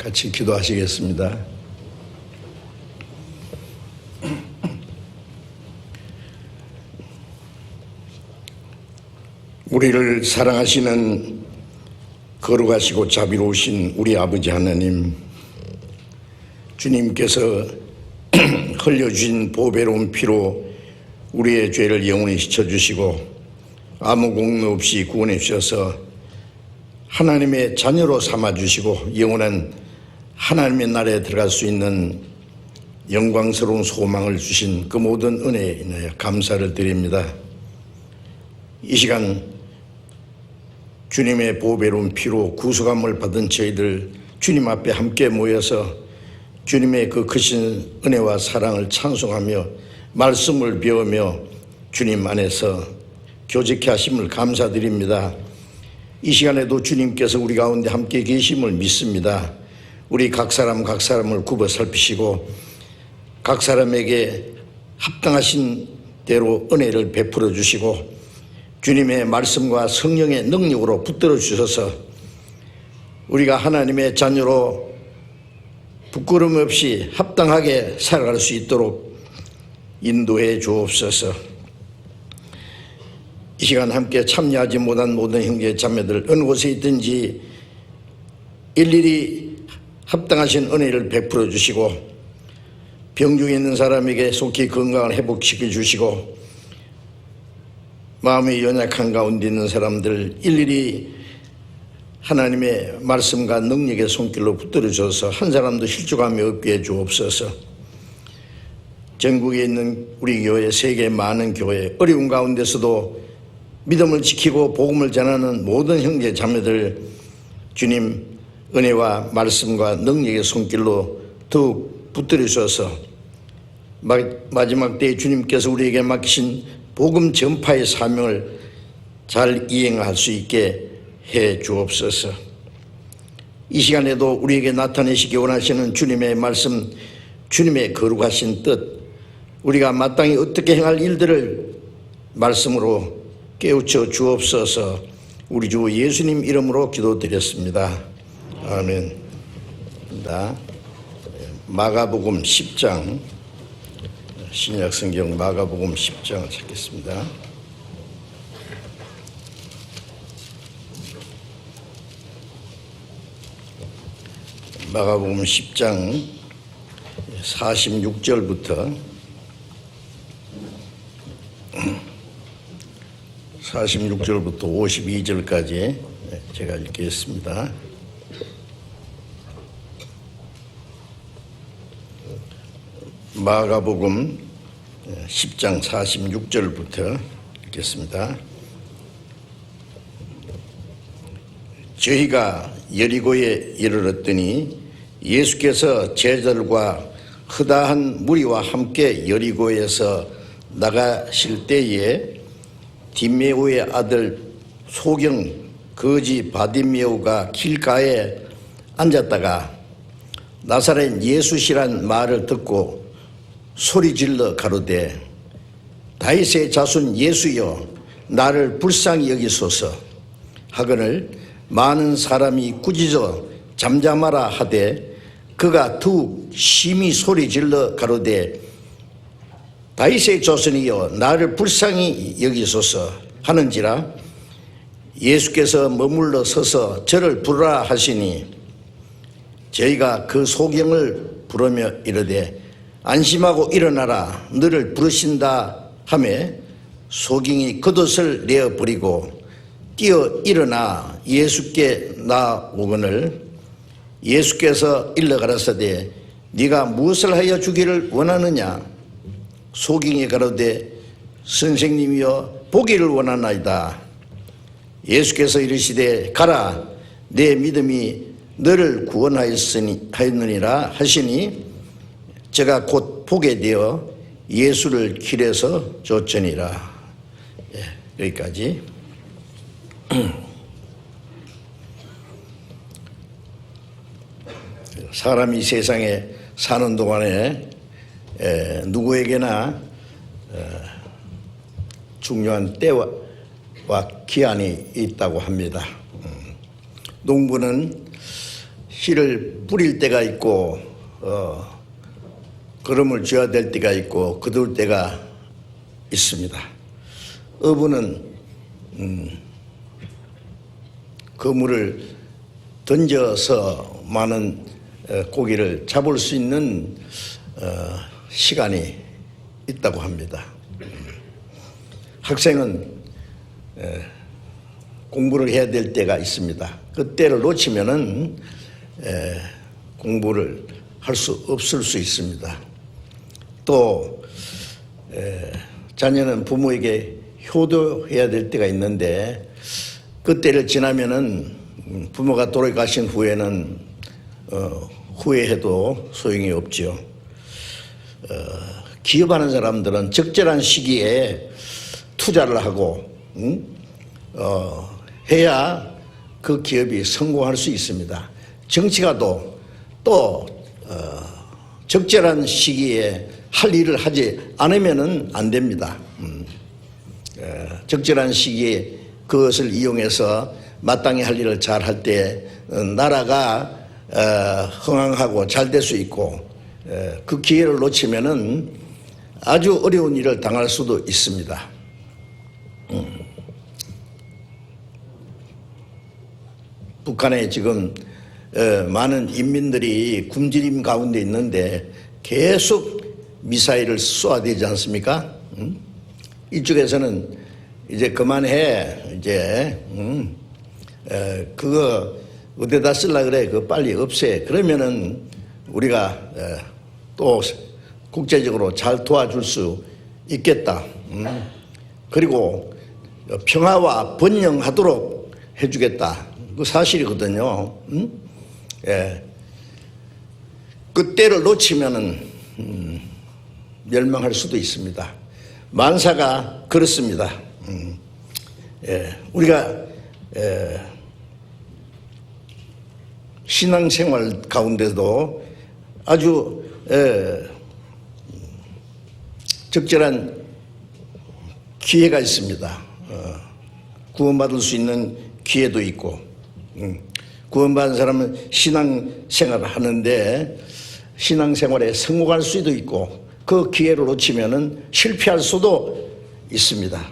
같이 기도하시겠습니다. 우리를 사랑하시는 거룩하시고 자비로우신 우리 아버지 하나님, 주님께서 흘려주신 보배로운 피로 우리의 죄를 영원히 씻어주시고 아무 공로 없이 구원해 주셔서 하나님의 자녀로 삼아주시고 영원한 하나님의 나라에 들어갈 수 있는 영광스러운 소망을 주신 그 모든 은혜에 인하여 감사를 드립니다. 이 시간 주님의 보배로운 피로 구속함을 받은 저희들 주님 앞에 함께 모여서 주님의 그 크신 은혜와 사랑을 찬송하며 말씀을 배우며 주님 안에서 교제케 하심을 감사드립니다. 이 시간에도 주님께서 우리 가운데 함께 계심을 믿습니다. 우리 각 사람을 굽어 살피시고 각 사람에게 합당하신 대로 은혜를 베풀어 주시고 주님의 말씀과 성령의 능력으로 붙들어 주셔서 우리가 하나님의 자녀로 부끄럼 없이 합당하게 살아갈 수 있도록 인도해 주옵소서. 이 시간 함께 참여하지 못한 모든 형제 자매들 어느 곳에 있든지 일일이 합당하신 은혜를 베풀어 주시고 병중에 있는 사람에게 속히 건강을 회복시켜 주시고 마음이 연약한 가운데 있는 사람들 일일이 하나님의 말씀과 능력의 손길로 붙들어 주셔서 한 사람도 실족함이 없게 해 주옵소서. 전국에 있는 우리 교회, 세계 많은 교회, 어려운 가운데서도 믿음을 지키고 복음을 전하는 모든 형제 자매들 주님 은혜와 말씀과 능력의 손길로 더욱 붙들어 주셔서 마지막 때에 주님께서 우리에게 맡기신 복음 전파의 사명을 잘 이행할 수 있게 해 주옵소서. 이 시간에도 우리에게 나타내시기 원하시는 주님의 말씀, 주님의 거룩하신 뜻, 우리가 마땅히 어떻게 행할 일들을 말씀으로 깨우쳐 주옵소서. 우리 주 예수님 이름으로 기도드렸습니다. 아멘. 마가복음 10장, 신약성경 마가복음 10장을 찾겠습니다. 마가복음 10장 46절부터 52절까지 제가 읽겠습니다. 마가복음 10장 46절부터 읽겠습니다. 저희가 여리고에 이르렀더니 예수께서 제자들과 허다한 무리와 함께 여리고에서 나가실 때에 디메오의 아들 소경 거지 바디메오가 길가에 앉았다가 나사렛 예수시란 말을 듣고 소리질러 가로되 다윗의 자손 예수여 나를 불쌍히 여기소서 하거늘 많은 사람이 꾸짖어 잠잠하라 하되 그가 더욱 심히 소리질러 가로되 다윗의 자손이여 나를 불쌍히 여기소서 하는지라 예수께서 머물러 서서 저를 부르라 하시니 저희가 그 소경을 부르며 이르되 안심하고 일어나라 너를 부르신다 하며 소경이 겉옷을 내어버리고 뛰어 일어나 예수께 나오거늘 예수께서 일러 가라사대 네가 무엇을 하여 주기를 원하느냐 소경이 가로되 선생님이여 보기를 원하나이다. 예수께서 이르시되 가라 내 믿음이 너를 구원하였느니라 하시니 제가 곧 보게 되어 예수를 길에서 쫓으니라. 여기까지. 사람이 세상에 사는 동안에 누구에게나 중요한 때와 기한이 있다고 합니다. 농부는 씨를 뿌릴 때가 있고 걸음을 쥐어야 될 때가 있고 거둘 때가 있습니다. 어부는 그물을 던져서 많은 고기를 잡을 수 있는 시간이 있다고 합니다. 학생은 공부를 해야 될 때가 있습니다. 그 때를 놓치면은 공부를 할 수 없을 수 있습니다. 또 자녀는 부모에게 효도해야 될 때가 있는데 그 때를 지나면은 부모가 돌아가신 후에는 후회해도 소용이 없지요. 기업하는 사람들은 적절한 시기에 투자를 하고 해야 그 기업이 성공할 수 있습니다. 정치가도 또 적절한 시기에 할 일을 하지 않으면은 안 됩니다. 적절한 시기에 그것을 이용해서 마땅히 할 일을 잘 할 때 나라가 흥황하고 잘 될 수 있고 그 기회를 놓치면은 아주 어려운 일을 당할 수도 있습니다. 북한에 지금 많은 인민들이 굶주림 가운데 있는데 계속 미사일을 쏘아대지 않습니까? 이쪽에서는 이제 그만해, 이제 그거 어디다 쓸라 그래, 그거 빨리 없애. 그러면은 우리가 또 국제적으로 잘 도와줄 수 있겠다. 그리고 평화와 번영하도록 해주겠다. 그 사실이거든요. 그 때를 놓치면은 멸망할 수도 있습니다. 만사가 그렇습니다. 우리가 신앙생활 가운데도 아주 적절한 기회가 있습니다. 구원받을 수 있는 기회도 있고 구원받은 사람은 신앙생활을 하는데 신앙생활에 성공할 수도 있고 그 기회를 놓치면은 실패할 수도 있습니다.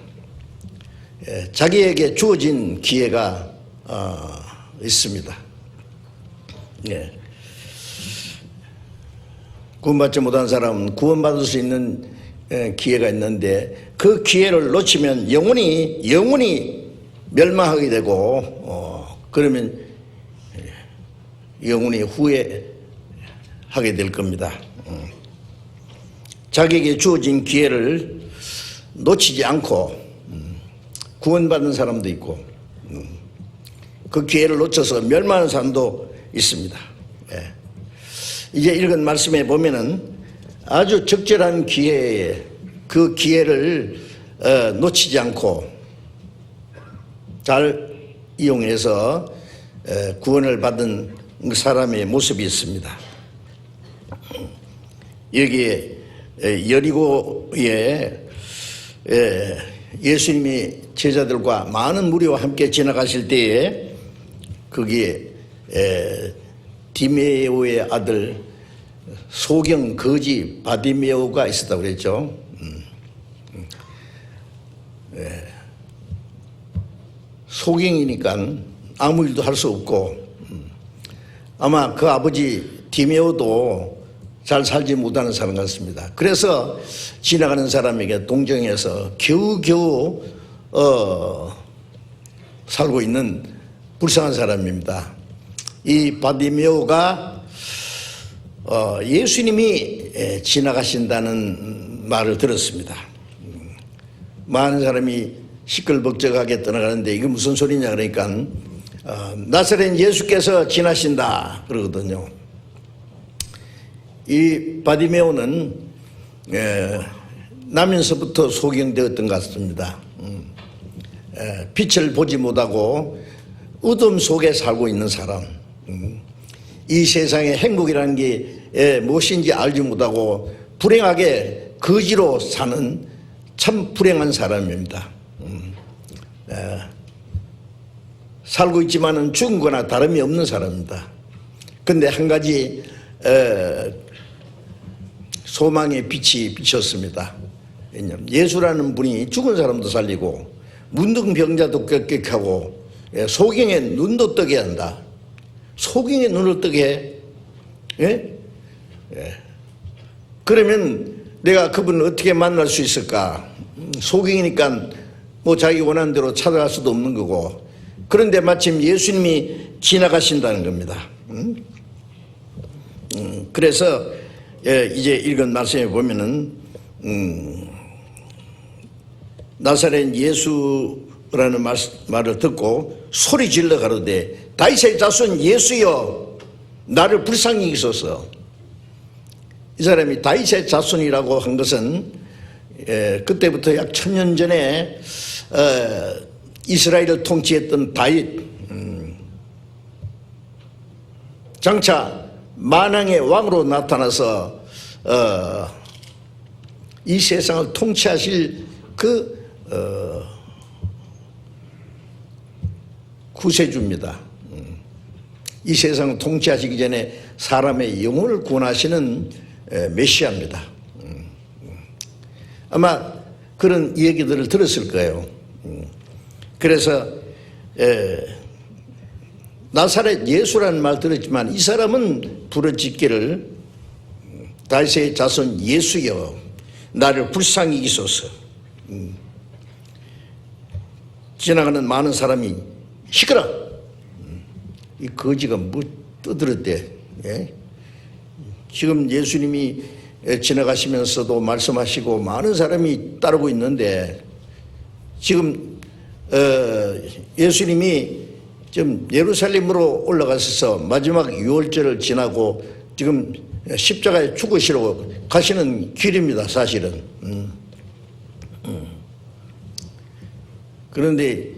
자기에게 주어진 기회가 있습니다. 구원받지 못한 사람은 구원받을 수 있는 기회가 있는데 그 기회를 놓치면 영원히 멸망하게 되고 그러면 영원히 후회하게 될 겁니다. 자기에게 주어진 기회를 놓치지 않고 구원받은 사람도 있고 그 기회를 놓쳐서 멸망하는 사람도 있습니다. 이제 읽은 말씀에 보면은 아주 적절한 기회에 그 기회를 놓치지 않고 잘 이용해서 구원을 받은 사람의 모습이 있습니다. 여기에 여리고에 예수님이 제자들과 많은 무리와 함께 지나가실 때에 거기에 디메오의 아들 소경 거지 바디메오가 있었다고 그랬죠. 소경이니까 아무 일도 할 수 없고 아마 그 아버지 디메오도 잘 살지 못하는 사람 같습니다. 그래서 지나가는 사람에게 동정해서 겨우겨우 살고 있는 불쌍한 사람입니다. 이 바디메오가 예수님이 지나가신다는 말을 들었습니다. 많은 사람이 시끌벅적하게 떠나가는데 이게 무슨 소리냐 그러니까 나사렛 예수께서 지나신다 그러거든요. 이 바디메오는 나면서부터 소경되었던 것 같습니다. 빛을 보지 못하고 어둠 속에 살고 있는 사람, 이 세상에 행복이라는 게 무엇인지 알지 못하고 불행하게 거지로 사는 참 불행한 사람입니다. 살고 있지만은 죽은 거나 다름이 없는 사람입니다. 근데 한 가지 소망의 빛이 비쳤습니다. 왜냐하면 예수라는 분이 죽은 사람도 살리고 문둥병자도 꾀꾀하고 소경의 눈도 뜨게 한다. 소경의 눈을 뜨게 해? 예? 예. 그러면 내가 그분을 어떻게 만날 수 있을까? 소경이니까 뭐 자기 원하는 대로 찾아갈 수도 없는 거고. 그런데 마침 예수님이 지나가신다는 겁니다. 그래서 이제 읽은 말씀에 보면은 나사렛 예수라는 말을 듣고 소리 질러 가로되 다윗의 자손 예수여 나를 불쌍히 여기소서. 이 사람이 다윗의 자손이라고 한 것은 그때부터 약 1000년 전에 이스라엘을 통치했던 다윗, 장차 만왕의 왕으로 나타나서 이 세상을 통치하실 그 구세주입니다. 이 세상을 통치하시기 전에 사람의 영혼을 구원하시는 메시아입니다. 아마 그런 얘기들을 들었을 거예요. 그래서 나사렛 예수라는 말 들었지만 이 사람은 부르짖기를 다윗의 자손 예수여 나를 불쌍히 여기소서. 지나가는 많은 사람이 시끄러. 이 거지가 뭐 떠들었대. 예? 지금 예수님이 지나가시면서도 말씀하시고 많은 사람이 따르고 있는데 지금 예수님이 지금 예루살렘으로 올라가셔서 마지막 유월절을 지나고 지금 십자가에 죽으시러 가시는 길입니다. 사실은. 그런데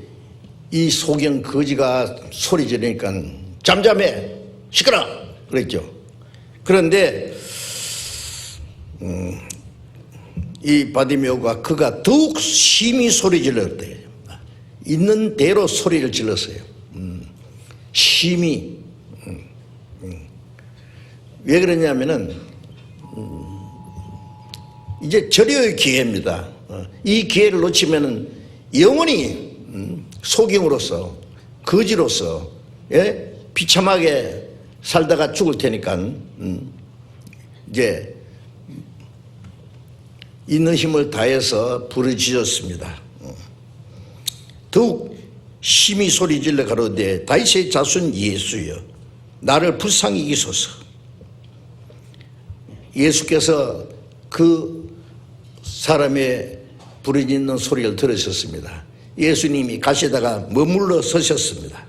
이 소경 거지가 소리 지르니까 잠잠해 시끄러 그랬죠. 그런데 이 바디메오가 그가 더욱 심히 소리 질렀대요. 있는 대로 소리를 질렀어요. 심히. 왜 그러냐면은 이제 절여의 기회입니다. 이 기회를 놓치면은 영원히 소경으로서 거지로서 비참하게 살다가 죽을 테니까 이제 있는 힘을 다해서 부르짖었습니다. 더욱 심히 소리질러 가로되 다윗의 자손 예수여 나를 불쌍히 여기소서. 예수께서 그 사람의 부르짖는 소리를 들으셨습니다. 예수님이 가시다가 머물러 서셨습니다.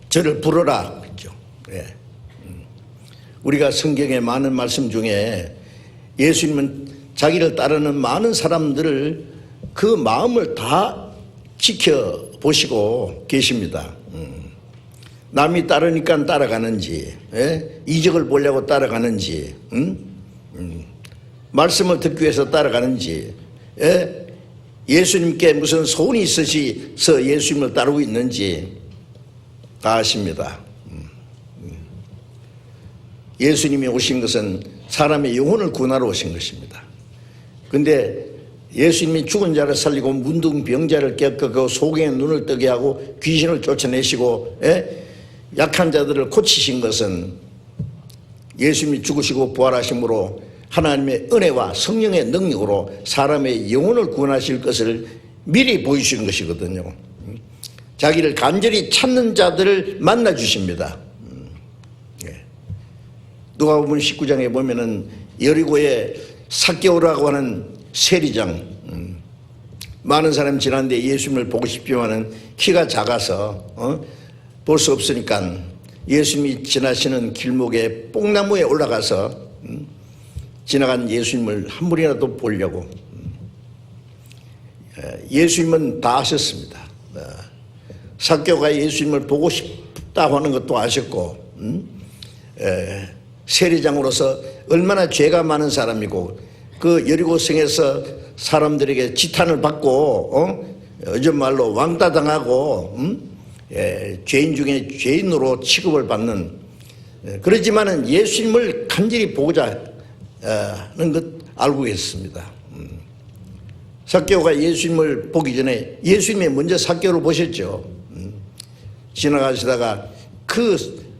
저를 부르라 그랬죠. 예. 우리가 성경의 많은 말씀 중에 예수님은 자기를 따르는 많은 사람들을 그 마음을 다 지켜보시고 계십니다. 남이 따르니까 따라가는지, 이적을 보려고 따라가는지, 말씀을 듣기 위해서 따라가는지, 예수님께 무슨 소원이 있으셔서 예수님을 따르고 있는지 다 아십니다. 예수님이 오신 것은 사람의 영혼을 구원하러 오신 것입니다. 그런데 예수님이 죽은 자를 살리고 문둥병자를 깨끗하고 소경의 눈을 뜨게 하고 귀신을 쫓아내시고 약한 자들을 고치신 것은 예수님이 죽으시고 부활하심으로 하나님의 은혜와 성령의 능력으로 사람의 영혼을 구원하실 것을 미리 보여주신 것이거든요. 자기를 간절히 찾는 자들을 만나 주십니다. 누가복음 19장에 보면은 여리고에 삭개오라고 하는 세리장, 많은 사람이 지났는데 예수님을 보고 싶지만은 키가 작아서 볼 수 없으니까 예수님이 지나시는 길목에 뽕나무에 올라가서 지나간 예수님을 한 분이라도 보려고. 예수님은 다 아셨습니다. 삭개오가 예수님을 보고 싶다고 하는 것도 아셨고, 세리장으로서 얼마나 죄가 많은 사람이고 그 여리고성에서 사람들에게 지탄을 받고 요즘 말로 왕따당하고 죄인 중에 죄인으로 취급을 받는, 그렇지만은 예수님을 간절히 보고자 하는 것 알고 계셨습니다. 삭개오가 예수님을 보기 전에 예수님이 먼저 삭개오를 보셨죠. 지나가시다가 그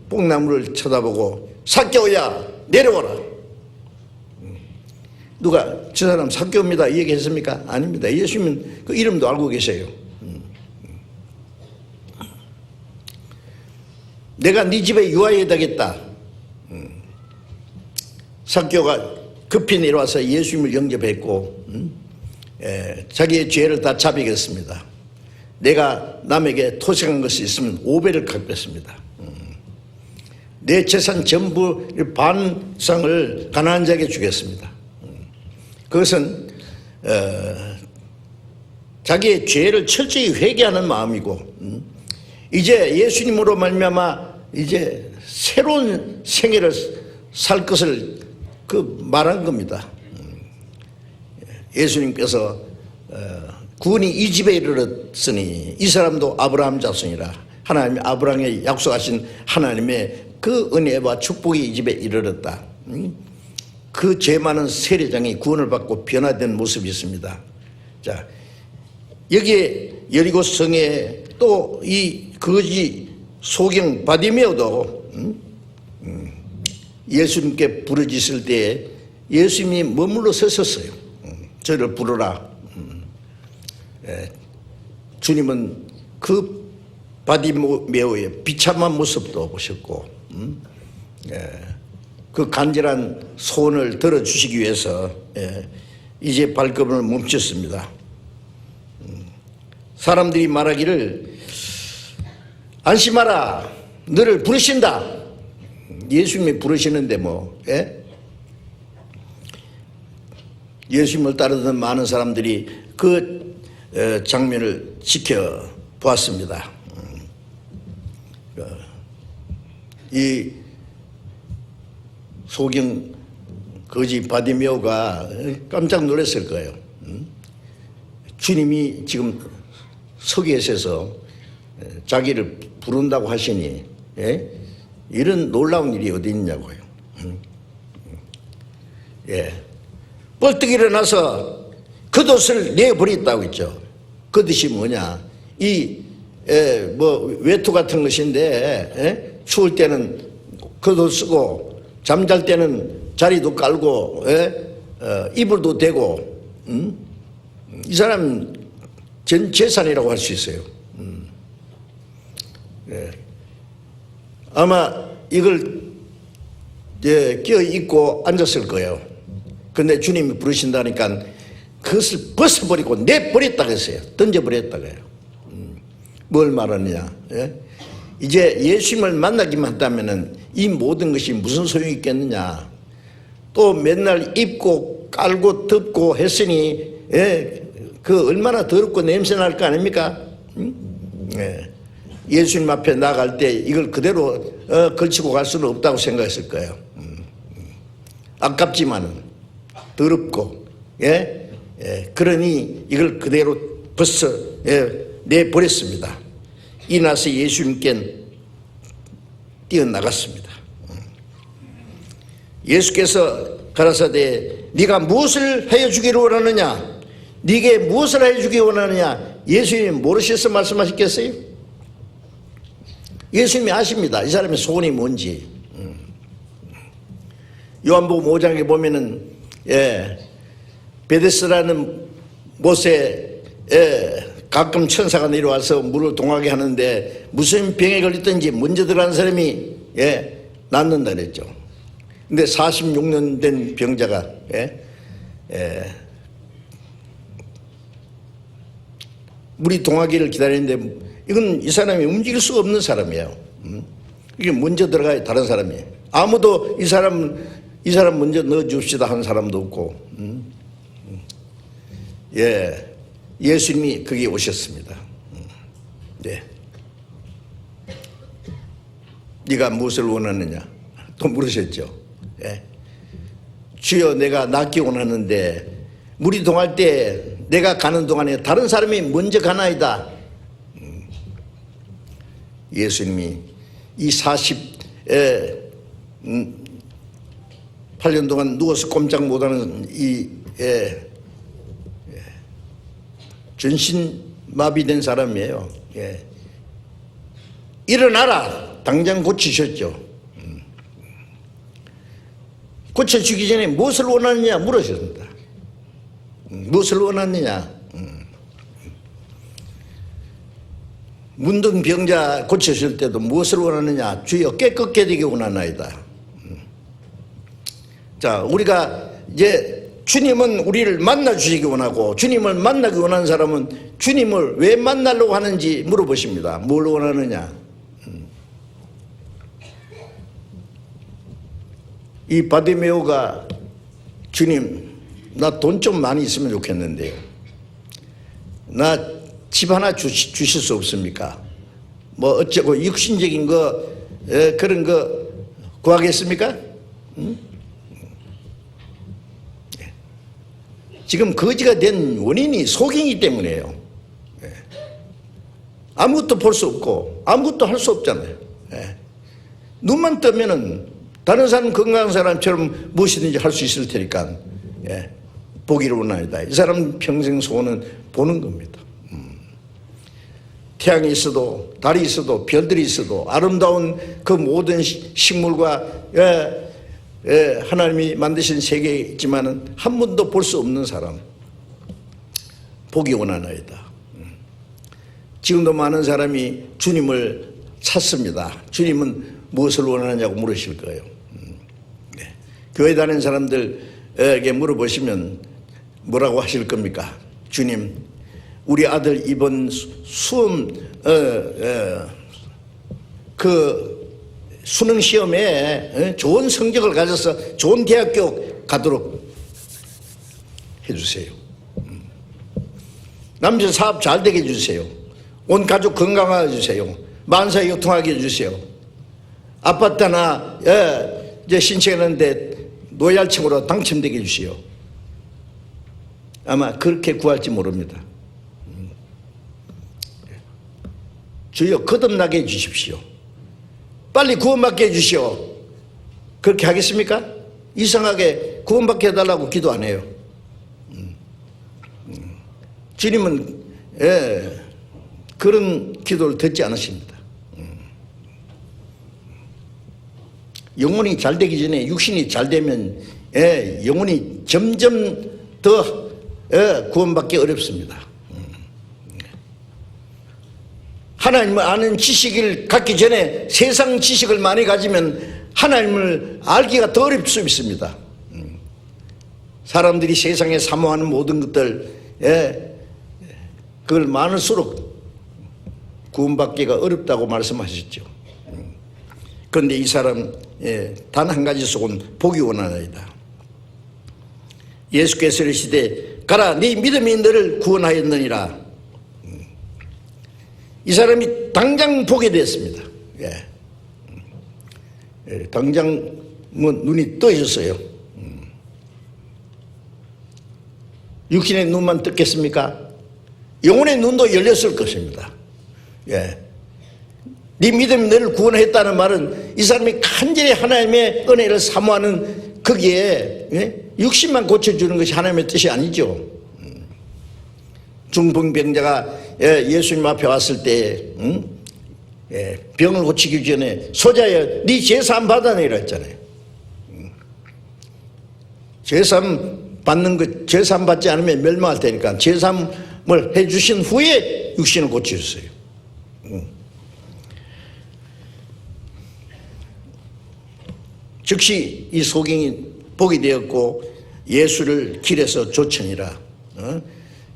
뽕나무를 쳐다보고 삭개오야 내려와라. 누가 저 사람 삭개오입니다 이 얘기했습니까? 아닙니다. 예수님은 그 이름도 알고 계세요. 내가 네 집에 유하여야 되겠다. 삭개오가 급히 내려와서 예수님을 영접했고 자기의 죄를 다 자백했습니다. 내가 남에게 토색한 것이 있으면 5배를 갚겠습니다. 내 재산 전부 반상을 가난한 자에게 주겠습니다. 그것은 자기의 죄를 철저히 회개하는 마음이고 이제 예수님으로 말미암아 이제 새로운 생애를 살 것을 말한 겁니다. 예수님께서 구원이 이 집에 이르렀으니 이 사람도 아브라함 자손이라. 하나님이 아브라함에 약속하신 하나님의 그 은혜와 축복이 이 집에 이르렀다. 그 죄 많은 세례장이 구원을 받고 변화된 모습이 있습니다. 자, 여기에 여리고 성에 또 이 거지 소경 바디메오도 예수님께 부르짖을 때 예수님이 머물러 서셨어요. 저를 부르라. 주님은 그 바디메오의 비참한 모습도 보셨고 그 간절한 소원을 들어주시기 위해서 이제 발걸음을 멈췄습니다. 사람들이 말하기를 안심하라 너를 부르신다. 예수님이 부르시는데 뭐 예수님을 따르던 많은 사람들이 그 장면을 지켜보았습니다. 이 소경 거지 바디메오가 깜짝 놀랐을 거예요. 주님이 지금 서기에서 자기를 부른다고 하시니 이런 놀라운 일이 어디 있냐고요. 벌떡 일어나서 겉옷을 내버렸다고 했죠. 겉옷이 뭐냐? 외투 같은 것인데 추울 때는 겉옷 쓰고 잠잘 때는 자리도 깔고 이불도 대고 이 사람 전 재산이라고 할 수 있어요. 아마 이걸 끼어 입고 앉았을 거예요. 근데 주님이 부르신다니까 그것을 벗어버리고 내버렸다고 했어요. 던져버렸다고 해요. 뭘 말하느냐? 이제 예수님을 만나기만 한다면은 이 모든 것이 무슨 소용이 있겠느냐? 또 맨날 입고 깔고 덮고 했으니 그 얼마나 더럽고 냄새 날 거 아닙니까? 예수님 앞에 나갈 때 이걸 그대로 걸치고 갈 수는 없다고 생각했을 거예요. 아깝지만은 더럽고 그러니 이걸 그대로 벗어 내버렸습니다. 이나서 예수님께 뛰어나갔습니다. 예수께서 가라사대 네가 무엇을 해주기를 원하느냐? 네게 무엇을 해주기 원하느냐? 예수님이 모르셔서 말씀하셨겠어요? 예수님이 아십니다. 이 사람의 소원이 뭔지. 요한복음 5장에 보면은 베데스라는 못에 가끔 천사가 내려와서 물을 동하게 하는데 무슨 병에 걸렸든지 먼저 들어간 사람이 낫는다 그랬죠. 근데 46년 된 병자가 물이 동하기를 기다리는데 이건 이 사람이 움직일 수 없는 사람이에요. 이게 먼저 들어가야 다른 사람이에요. 아무도 이 사람 먼저 넣어줍시다 하는 사람도 없고 예수님이 거기에 오셨습니다. 네가 무엇을 원하느냐 또 물으셨죠. 주여 내가 낫기 원하는데 물이 동할 때 내가 가는 동안에 다른 사람이 먼저 가나이다. 예수님이 이 8년 동안 누워서 꼼짝 못하는 이 전신마비된 사람이에요. 일어나라! 당장 고치셨죠. 고쳐주기 전에 무엇을 원하느냐 물으셨습니다. 무엇을 원하느냐? 문둥병자 고쳤을 때도 무엇을 원하느냐? 주여 깨끗게 되기 원하나이다. 자, 우리가 이제 주님은 우리를 만나 주시기 원하고, 주님을 만나기 원하는 사람은 주님을 왜 만나려고 하는지 물어보십니다. 뭘 원하느냐? 이 바디메오가 주님, 나 돈 좀 많이 있으면 좋겠는데요. 나 집 하나 주실 수 없습니까? 뭐 어쩌고 육신적인 거 그런 거 구하겠습니까? 지금 거지가 된 원인이 속이기 때문이에요. 아무것도 볼 수 없고 아무것도 할 수 없잖아요. 눈만 뜨면은 다른 사람, 건강한 사람처럼 무엇이든지 할 수 있을 테니까 보기를 원하니다. 이 사람 평생 소원은 보는 겁니다. 태양이 있어도 달이 있어도 별들이 있어도 아름다운 그 모든 식물과 하나님이 만드신 세계에 있지만은 한 번도 볼 수 없는 사람, 보기 원하나이다. 지금도 많은 사람이 주님을 찾습니다. 주님은 무엇을 원하느냐고 물으실 거예요. 교회 다니는 사람들에게 물어보시면 뭐라고 하실 겁니까? 주님, 우리 아들 이번 수험 그 수능 시험에 좋은 성적을 가져서 좋은 대학교 가도록 해주세요. 남편 사업 잘 되게 해주세요. 온 가족 건강하게 해주세요. 만사 유통하게 해주세요. 아파트 하나 이제 신청했는데 노약층으로 당첨되게 해주시오. 아마 그렇게 구할지 모릅니다. 주여 거듭나게 해주십시오. 빨리 구원받게 해주시오. 그렇게 하겠습니까? 이상하게 구원받게 해달라고 기도 안 해요. 주님은 그런 기도를 듣지 않으십니다. 영혼이 잘 되기 전에 육신이 잘 되면 영혼이 점점 더 구원받기 어렵습니다. 하나님을 아는 지식을 갖기 전에 세상 지식을 많이 가지면 하나님을 알기가 더 어려울 수 있습니다. 사람들이 세상에 사모하는 모든 것들 그걸 많을수록 구원받기가 어렵다고 말씀하셨죠. 그런데 이 사람 단 한 가지 속은 보기 원하나이다. 예수께서 이르시되 가라, 네 믿음이 너를 구원하였느니라. 이 사람이 당장 보게 됐습니다. 당장 뭐 눈이 떠졌어요. 육신의 눈만 떴겠습니까? 영혼의 눈도 열렸을 것입니다. 네 믿음이 너를 구원했다는 말은 이 사람이 간절히 하나님의 은혜를 사모하는 거기에 육신만 고쳐주는 것이 하나님의 뜻이 아니죠. 중풍병자가 예수님 앞에 왔을 때 병을 고치기 전에 소자여 네 제사함 받아내라 했잖아요. 제사함 받는 것, 제사함 받지 않으면 멸망할 테니까 제사함을 해주신 후에 육신을 고쳐주세요. 즉시 이 소경이 보게 되었고 예수를 길에서 쫓으니라.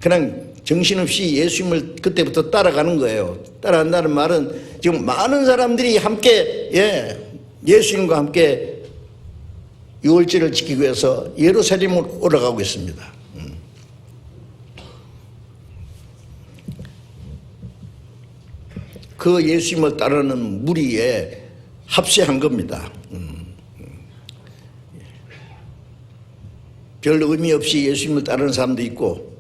그냥 정신없이 예수님을 그때부터 따라가는 거예요. 따라간다는 말은 지금 많은 사람들이 함께 예수님과 함께 유월절을 지키기 위해서 예루살렘으로 올라가고 있습니다. 그 예수님을 따르는 무리에 합세한 겁니다. 별 의미 없이 예수님을 따르는 사람도 있고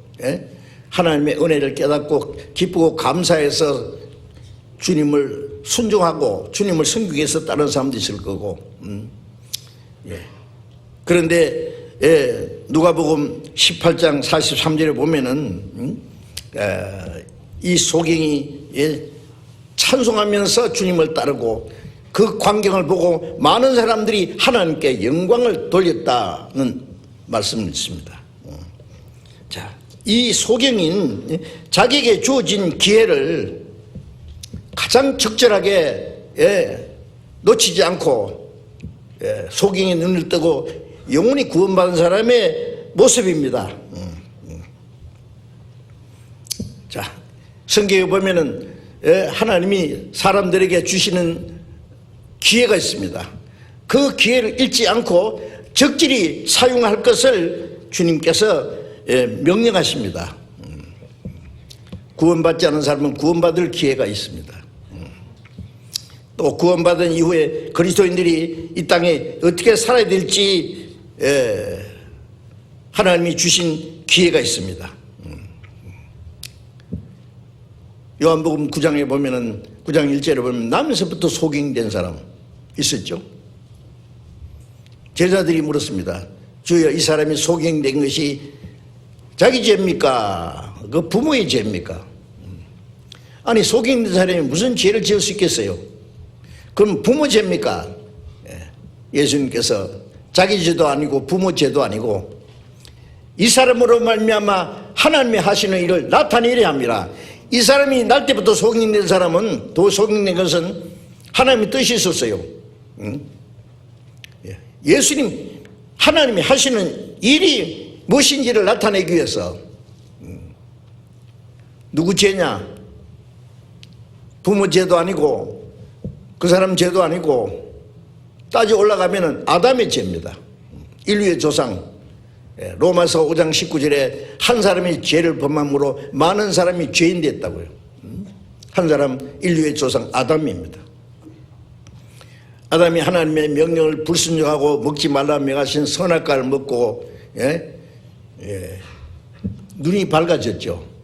하나님의 은혜를 깨닫고 기쁘고 감사해서 주님을 순종하고 주님을 섬기기 위해서 다른 사람도 있을 거고. 예. 그런데 누가복음 18장 43절에 보면은 이 소경이 찬송하면서 주님을 따르고 그 광경을 보고 많은 사람들이 하나님께 영광을 돌렸다는 말씀이 있습니다. 자, 이 소경인 자기에게 주어진 기회를 가장 적절하게 놓치지 않고 소경의 눈을 뜨고 영원히 구원받은 사람의 모습입니다. 자, 성경에 보면은 하나님이 사람들에게 주시는 기회가 있습니다. 그 기회를 잃지 않고 적절히 사용할 것을 주님께서 명령하십니다. 구원받지 않은 사람은 구원받을 기회가 있습니다. 또 구원받은 이후에 그리스도인들이 이 땅에 어떻게 살아야 될지 하나님이 주신 기회가 있습니다. 요한복음 9장에 보면은 9장 1절에 보면 나면서부터 소경된 사람 있었죠. 제자들이 물었습니다. 주여, 이 사람이 소경된 것이 자기 죄입니까? 그 부모의 죄입니까? 아니, 소경된 사람이 무슨 죄를 지을 수 있겠어요? 그럼 부모 죄입니까? 예수님께서 자기 죄도 아니고 부모 죄도 아니고 이 사람으로 말미암아 하나님이 하시는 일을 나타내려 합니다. 이 사람이 날 때부터 소경된 사람은, 또 소경된 것은 하나님의 뜻이 있었어요. 예수님, 하나님이 하시는 일이 무엇인지를 나타내기 위해서. 누구 죄냐? 부모 죄도 아니고 그 사람 죄도 아니고 따져 올라가면은 아담의 죄입니다. 인류의 조상. 로마서 5장 19절에 한 사람이 죄를 범함으로 많은 사람이 죄인 됐다고요. 한 사람, 인류의 조상 아담입니다. 아담이 하나님의 명령을 불순종하고 먹지 말라 명하신 선악과를 먹고 눈이 밝아졌죠.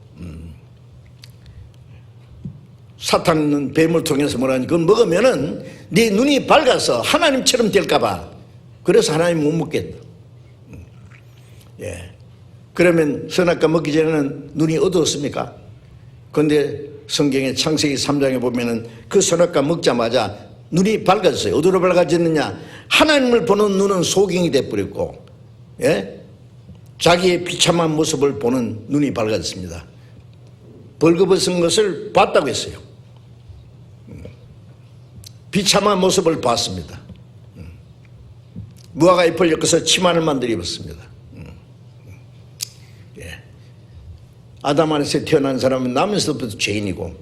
사탄은 뱀을 통해서 뭐라니, 그건 먹으면은 네 눈이 밝아서 하나님처럼 될까봐, 그래서 하나님 못 먹겠다. 그러면 선악과 먹기 전에는 눈이 어두웠습니까? 그런데 성경의 창세기 3장에 보면은 그 선악과 먹자마자 눈이 밝아졌어요. 어디로 밝아졌느냐? 하나님을 보는 눈은 소경이 돼버렸고, 자기의 비참한 모습을 보는 눈이 밝아졌습니다. 벌거벗은 것을 봤다고 했어요. 비참한 모습을 봤습니다. 무화과 잎을 엮어서 치마를 만들어 입었습니다. 아담 안에서 태어난 사람은 나면서부터 죄인이고,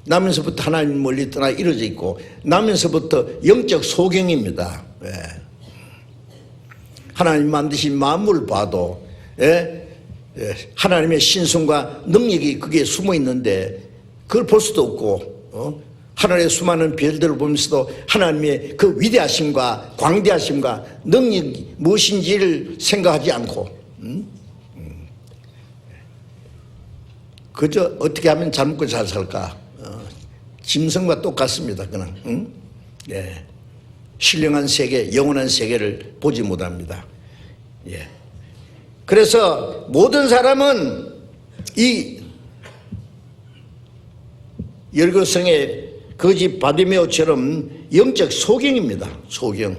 나면서부터 하나님 멀리 떠나 이루어져 있고, 나면서부터 영적 소경입니다. 하나님 만드신 만물을 봐도 하나님의 신성과 능력이 그게 숨어 있는데 그걸 볼 수도 없고, 하늘의 수많은 별들을 보면서도 하나님의 그 위대하심과 광대하심과 능력이 무엇인지를 생각하지 않고 그저 어떻게 하면 잘 먹고 잘 살까? 짐승과 똑같습니다. 그냥 신령한 세계, 영원한 세계를 보지 못합니다. 그래서 모든 사람은 이 열거성의 거지 바디메오처럼 영적 소경입니다. 소경.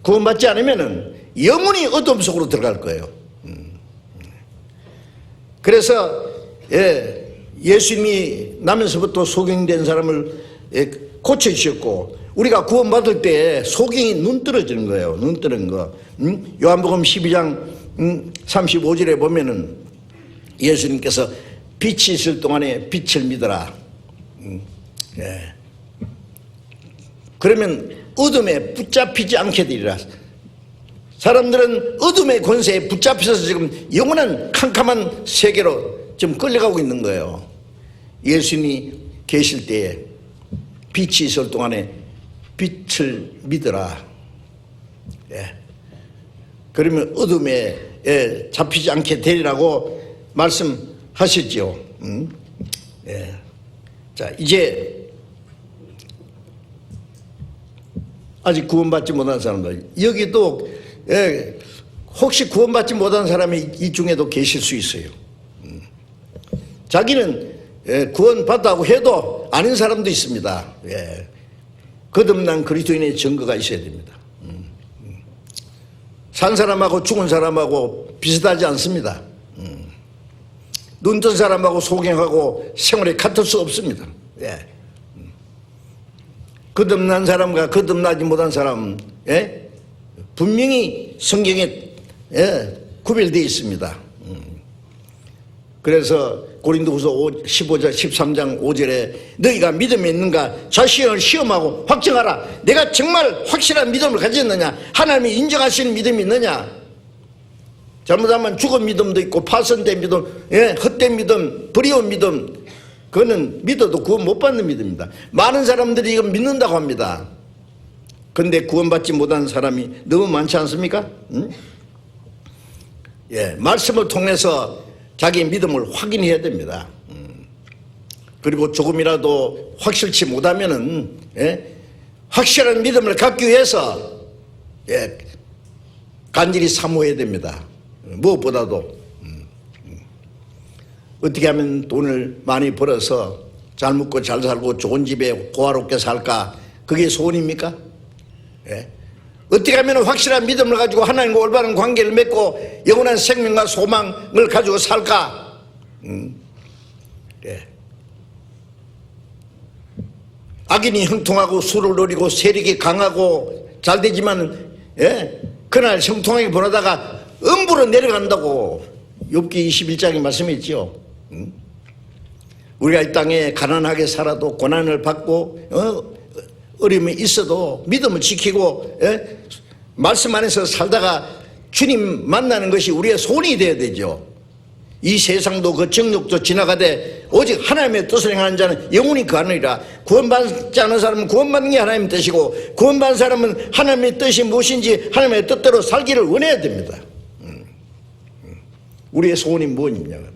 구원받지 않으면은 영원히 어둠 속으로 들어갈 거예요. 그래서 예수님이 나면서부터 소경된 사람을 고쳐주셨고, 우리가 구원받을 때 소경이 눈 떨어지는 거예요. 눈 뜨는 거. 요한복음 12장 35절에 보면은 예수님께서 빛이 있을 동안에 빛을 믿어라. 그러면 어둠에 붙잡히지 않게 되리라. 사람들은 어둠의 권세에 붙잡혀서 지금 영원한 캄캄한 세계로 좀 끌려가고 있는 거예요. 예수님이 계실 때에 빛이 있을 동안에 빛을 믿어라. 그러면 어둠에 잡히지 않게 되리라고 말씀하셨죠. 자, 이제 아직 구원받지 못한 사람들, 여기도 혹시 구원받지 못한 사람이 이 중에도 계실 수 있어요. 자기는 구원받았다고 해도 아닌 사람도 있습니다. 거듭난 그리스도인의 증거가 있어야 됩니다. 산 사람하고 죽은 사람하고 비슷하지 않습니다. 눈 뜬 사람하고 소경하고 생활이 같을 수 없습니다. 거듭난 사람과 거듭나지 못한 사람, 분명히 성경에 구별되어 있습니다. 그래서 고린도후서 15장 13장 5절에 너희가 믿음이 있는가 자신을 시험하고 확증하라. 내가 정말 확실한 믿음을 가졌느냐, 하나님이 인정하시는 믿음이 있느냐. 잘못하면 죽은 믿음도 있고 파손된 믿음, 헛된 믿음, 불의한 믿음, 그거는 믿어도 구원 못 받는 믿음입니다. 많은 사람들이 이거 믿는다고 합니다. 그런데 구원받지 못한 사람이 너무 많지 않습니까? 말씀을 통해서 자기의 믿음을 확인해야 됩니다. 그리고 조금이라도 확실치 못하면은 확실한 믿음을 갖기 위해서 간절히 사모해야 됩니다. 무엇보다도 어떻게 하면 돈을 많이 벌어서 잘 먹고 잘 살고 좋은 집에 고화롭게 살까? 그게 소원입니까? 어떻게 하면 확실한 믿음을 가지고 하나님과 올바른 관계를 맺고 영원한 생명과 소망을 가지고 살까? 악인이 형통하고 술을 노리고 세력이 강하고 잘 되지만 그날 형통하게 보내다가 음부로 내려간다고 욥기 21장에 말씀했죠. 우리가 이 땅에 가난하게 살아도 고난을 받고 어려움이 있어도 믿음을 지키고 말씀 안에서 살다가 주님 만나는 것이 우리의 소원이 되어야 되죠. 이 세상도 그 정욕도 지나가되 오직 하나님의 뜻을 행하는 자는 영원히 거하느니라. 구원받지 않은 사람은 구원받는 게 하나님의 뜻이고 구원받은 사람은 하나님의 뜻이 무엇인지 하나님의 뜻대로 살기를 원해야 됩니다. 우리의 소원이 무엇이냐고요.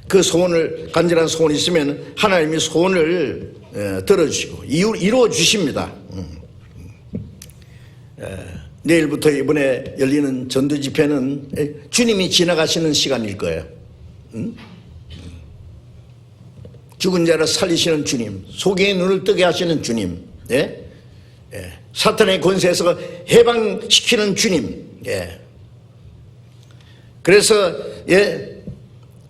그 소원을, 간절한 소원이 있으면 하나님이 소원을 들어주시고 이루어 주십니다. 내일부터 이번에 열리는 전도 집회는 주님이 지나가시는 시간일 거예요. 죽은 자를 살리시는 주님, 소경의 눈을 뜨게 하시는 주님, 사탄의 권세에서 해방시키는 주님. 그래서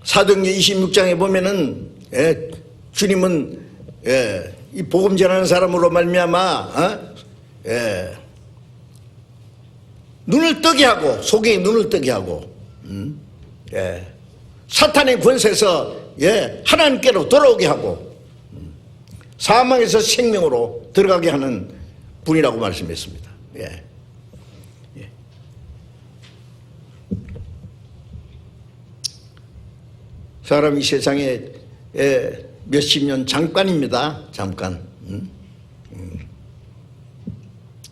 사도행전 26장에 보면은 주님은 이 복음 전하는 사람으로 말미암아 눈을 뜨게 하고 소경의 눈을 뜨게 하고 사탄의 권세에서 하나님께로 돌아오게 하고 사망에서 생명으로 들어가게 하는 분이라고 말씀했습니다. 사람이 세상에 몇십 년 잠깐입니다. 잠깐.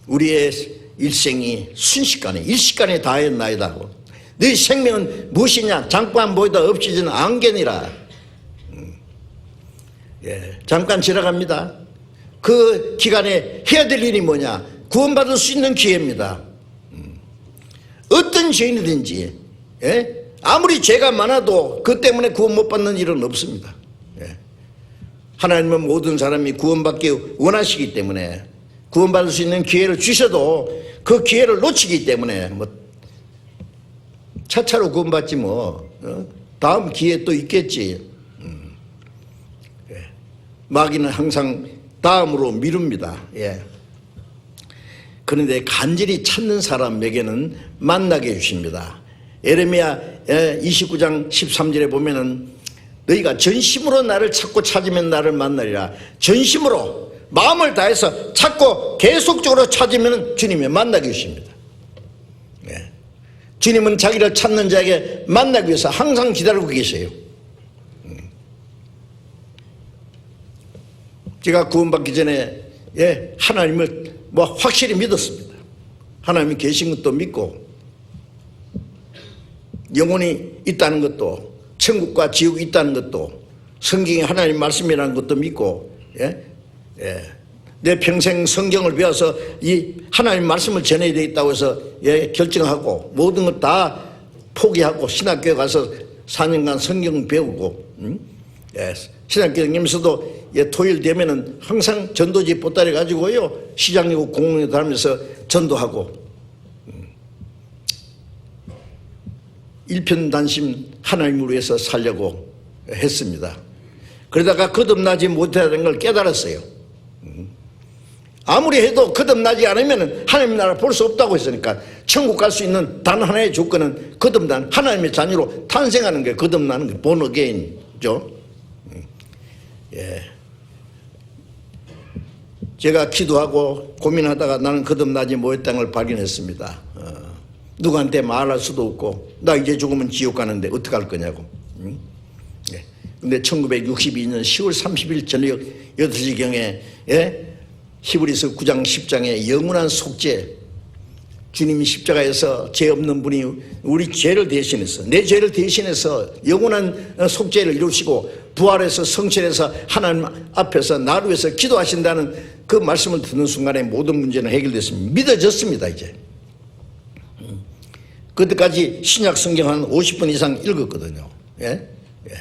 우리의 일생이 순식간에 일시간에 다했나이다. 너희 생명은 무엇이냐? 잠깐 보이다 없어지는 안개니라. 잠깐 지나갑니다. 그 기간에 해야 될 일이 뭐냐? 구원받을 수 있는 기회입니다. 어떤 죄인이든지 아무리 죄가 많아도 그 때문에 구원 못 받는 일은 없습니다. 하나님은 모든 사람이 구원받기 원하시기 때문에 구원받을 수 있는 기회를 주셔도 그 기회를 놓치기 때문에 차차로 구원받지 다음 기회 또 있겠지. 마귀는 항상 다음으로 미룹니다. 그런데 간절히 찾는 사람에게는 만나게 해주십니다. 예레미야 29장 13절에 보면은 너희가 전심으로 나를 찾고 찾으면 나를 만나리라. 전심으로 마음을 다해서 찾고 계속적으로 찾으면 주님이 만나게 해주십니다. 주님은 자기를 찾는 자에게 만나기 위해서 항상 기다리고 계세요. 제가 구원받기 전에 하나님을 확실히 믿었습니다. 하나님이 계신 것도 믿고 영혼이 있다는 것도 천국과 지옥이 있다는 것도 성경이 하나님 말씀이라는 것도 믿고, 예? 예. 내 평생 성경을 배워서 이 하나님 말씀을 전해야 되겠다고 해서 예, 결정하고 모든 것 다 포기하고 신학교에 가서 4년간 성경 배우고, 예. 신학교 다니면서도 예, 토요일 되면은 항상 전도지 보따리 가지고요 시장이고 공원에 다니면서 전도하고, 일편단심 하나님을 위해서 살려고 했습니다. 그러다가 거듭나지 못하는 걸 깨달았어요. 아무리 해도 거듭나지 않으면 하나님 나라 볼 수 없다고 했으니까 천국 갈 수 있는 단 하나의 조건은 거듭난 하나님의 자녀로 탄생하는 게 거듭나는 게 born again죠. 예. 제가 기도하고 고민하다가 나는 거듭나지 못했다는 걸 발견했습니다. 누구한테 말할 수도 없고 나 이제 죽으면 지옥 가는데 어떡할 거냐고. 예. 근데 1962년 10월 30일 저녁 8시경에 예? 히브리서 9장 10장에 영원한 속죄, 주님이 십자가에서 죄 없는 분이 우리 죄를 대신해서 내 죄를 대신해서 영원한 속죄를 이루시고 부활해서 성취해서 하나님 앞에서 나를 위해서 기도하신다는 그 말씀을 듣는 순간에 모든 문제는 해결됐습니다. 믿어졌습니다. 이제 그때까지 신약 성경 한 50번 이상 읽었거든요. 예? 예.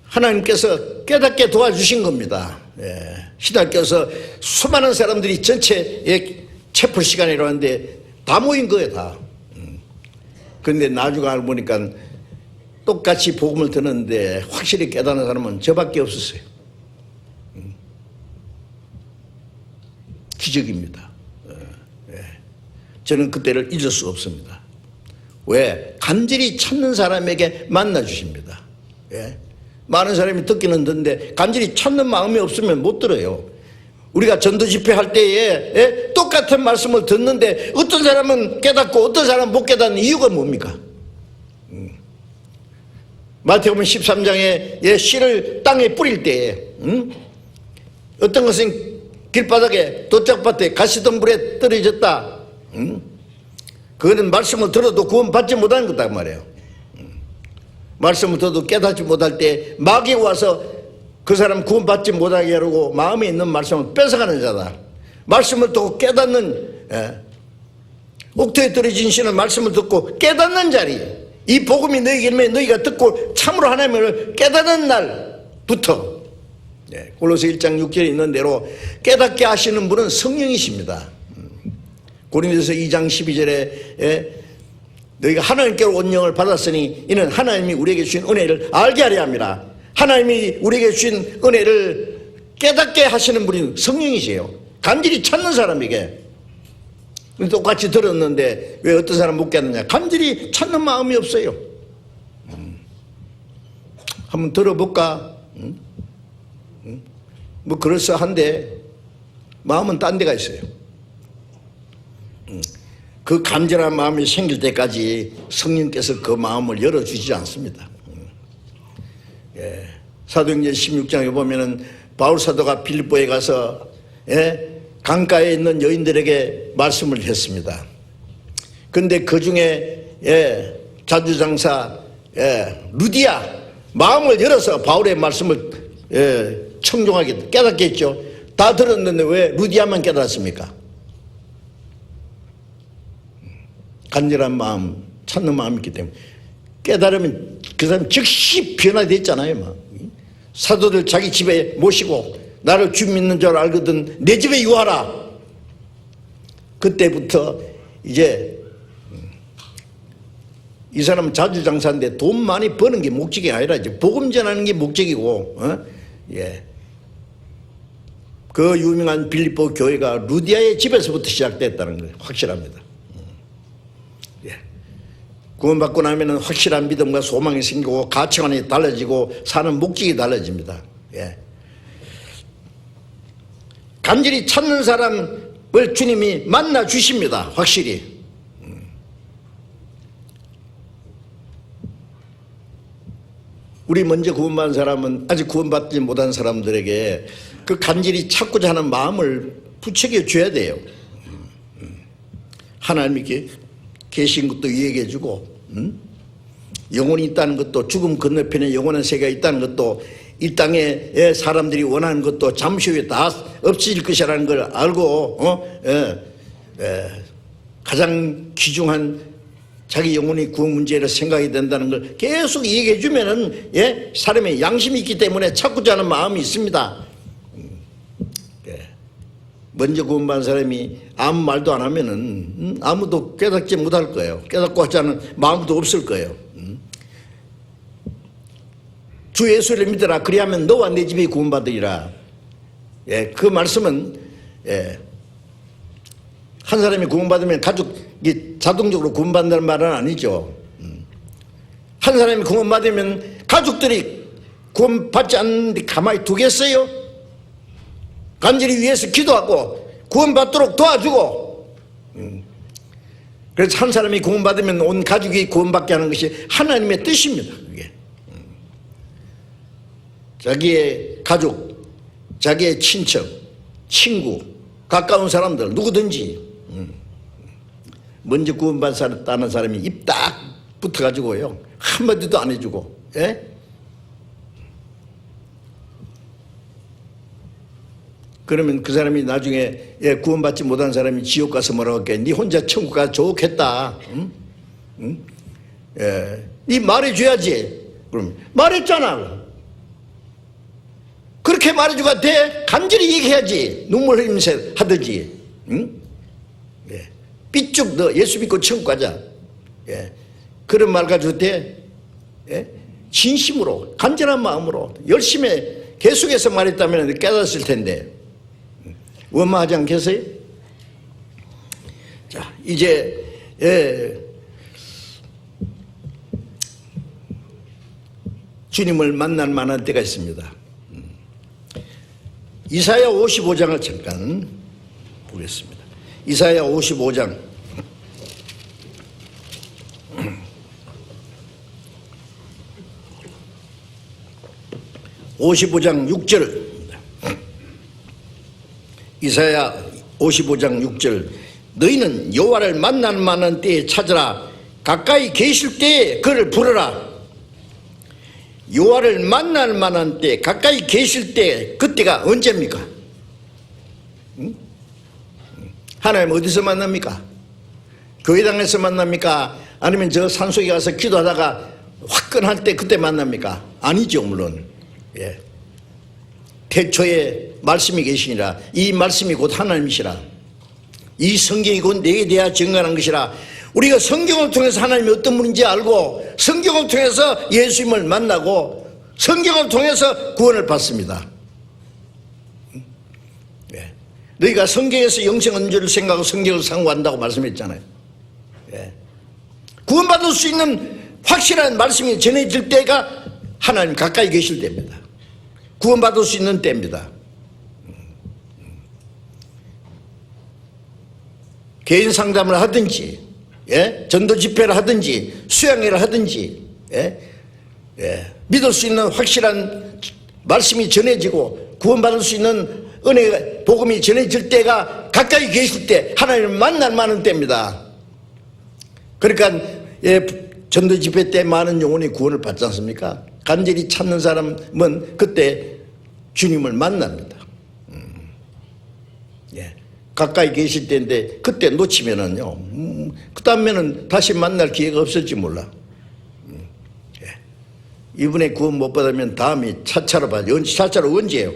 하나님께서 깨닫게 도와주신 겁니다. 예. 신학교에서 수많은 사람들이 전체 채플 시간이라고 하는데 다 모인 거예요, 다. 그런데 나중에 알고 보니까 똑같이 복음을 듣는데 확실히 깨닫는 사람은 저밖에 없었어요. 기적입니다. 예. 저는 그때를 잊을 수 없습니다. 왜? 간절히 찾는 사람에게 만나주십니다. 예. 많은 사람이 듣기는 듣는데 간절히 찾는 마음이 없으면 못 들어요. 우리가 전도 집회할 때에 예? 똑같은 말씀을 듣는데 어떤 사람은 깨닫고 어떤 사람은 못 깨닫는 이유가 뭡니까? 마태복음 13장에 예, 씨를 땅에 뿌릴 때에 어떤 것은 길바닥에 도짝밭에 가시덤불에 떨어졌다. 그거는 말씀을 들어도 구원받지 못하는 거다 말이에요. 말씀을 들어도 깨닫지 못할 때 마귀가 와서 그 사람 구원받지 못하게 하려고 마음에 있는 말씀을 뺏어가는 자다. 말씀을 듣고 깨닫는 예. 옥토에 떨어진 씨는 말씀을 듣고 깨닫는 자리에 이 복음이 너희에게 임해 너희가 듣고 참으로 하나님을 깨닫는 날부터 예. 골로새 1장 6절에 있는 대로 깨닫게 하시는 분은 성령이십니다. 고린도서 2장 12절에 예. 너희가 하나님께로 온 영을 받았으니 이는 하나님이 우리에게 주신 은혜를 알게 하려 함이라. 하나님이 우리에게 주신 은혜를 깨닫게 하시는 분이 성령이세요. 간절히 찾는 사람에게. 똑같이 들었는데 왜 어떤 사람 못 깨닫냐? 간절히 찾는 마음이 없어요. 한번 들어볼까? 뭐 그럴싸한데 마음은 딴 데가 있어요. 그 간절한 마음이 생길 때까지 성령께서 그 마음을 열어주지 않습니다. 예. 사도행전 16장에 보면은 바울 사도가 빌립보에 가서 예? 강가에 있는 여인들에게 말씀을 했습니다. 그런데 그 중에 예, 자주장사 예, 루디아 마음을 열어서 바울의 말씀을 예, 청종하게 깨닫게 했죠. 다 들었는데 왜 루디아만 깨닫습니까? 간절한 마음, 찾는 마음이 있기 때문에 깨달으면 그 사람 즉시 변화됐잖아요. 막. 사도들 자기 집에 모시고 나를 주 믿는 줄 알거든 내 집에 유하라. 그때부터 이제 이 사람은 자주장사인데 돈 많이 버는 게 목적이 아니라 이제 복음 전하는 게 목적이고 예. 그 유명한 빌립보 교회가 루디아의 집에서부터 시작됐다는 걸 확실합니다. 구원받고 나면 확실한 믿음과 소망이 생기고 가치관이 달라지고 사는 목적이 달라집니다. 예. 간절히 찾는 사람을 주님이 만나 주십니다. 확실히. 우리 먼저 구원받은 사람은 아직 구원받지 못한 사람들에게 그 간절히 찾고자 하는 마음을 부추겨 줘야 돼요. 하나님이 계신 것도 얘기해 주고 영혼이 있다는 것도, 죽음 건너편에 영원한 세계가 있다는 것도, 이 땅에 사람들이 원하는 것도 잠시 후에 다 없어질 것이라는 걸 알고 가장 귀중한 자기 영혼의 구원 문제를 생각이 된다는 걸 계속 얘기해 주면은 사람의 양심이 있기 때문에 찾고자 하는 마음이 있습니다. 먼저 구원받은 사람이 아무 말도 안 하면은 아무도 깨닫지 못할 거예요. 깨닫고 하지 않은 마음도 없을 거예요. 주 예수를 믿어라. 그리하면 너와 내 집이 구원받으리라. 그 말씀은 한 사람이 구원받으면 가족이 자동적으로 구원받는다는 말은 아니죠. 한 사람이 구원받으면 가족들이 구원받지 않는데 가만히 두겠어요? 간절히 위해서 기도하고 구원받도록 도와주고, 그래서 한 사람이 구원받으면 온 가족이 구원받게 하는 것이 하나님의 뜻입니다. 그게 자기의 가족, 자기의 친척, 친구, 가까운 사람들 누구든지 먼저 구원받았다는 사람이 입 딱 붙어가지고요 한마디도 안 해주고, 그러면 그 사람이 나중에 구원받지 못한 사람이 지옥 가서 뭐라고 할게? 네 혼자 천국 가서 좋겠다. 네 말해줘야지. 그럼 말했잖아. 그렇게 말해주가 돼? 간절히 얘기해야지. 눈물 흘리면서 하든지. 삐쭉 너 예수 믿고 천국 가자. 그런 말 가지고 돼? 진심으로 간절한 마음으로 열심히 계속해서 말했다면 깨닫을 텐데 원망하지 않겠어요? 자, 이제 주님을 만날 만한 때가 있습니다. 이사야 55장을 잠깐 보겠습니다. 이사야 55장 55장 6절, 이사야 55장 6절. 너희는 여호와를 만날 만한 때에 찾으라. 가까이 계실 때에 그를 부르라. 여호와를 만날 만한 때, 가까이 계실 때, 그때가 언제입니까? 하나님 어디서 만납니까? 교회당에서 만납니까? 아니면 저 산속에 가서 기도하다가 화끈할 때 그때 만납니까? 아니죠, 물론. 태초에 말씀이 계시니라. 이 말씀이 곧 하나님이시라. 이 성경이 곧 내게 대하 증거하는 것이라. 우리가 성경을 통해서 하나님이 어떤 분인지 알고 성경을 통해서 예수님을 만나고 성경을 통해서 구원을 받습니다. 너희가 성경에서 영생 얻는 줄 생각하고 성경을 상고한다고 말씀했잖아요. 구원받을 수 있는 확실한 말씀이 전해질 때가 하나님 가까이 계실 때입니다. 구원받을 수 있는 때입니다. 개인 상담을 하든지, 전도 집회를 하든지, 수양회를 하든지, 믿을 수 있는 확실한 말씀이 전해지고 구원받을 수 있는 은혜 복음이 전해질 때가 가까이 계실 때 하나님을 만날 만한 때입니다. 그러니까 전도 집회 때 많은 영혼이 구원을 받지 않습니까? 간절히 찾는 사람은 그때 주님을 만납니다. 가까이 계실 때인데 그때 놓치면은요, 그 다음에는 다시 만날 기회가 없을지 몰라. 이번에 구원 못 받으면 다음이 차차로 봐요. 차차로 언제예요?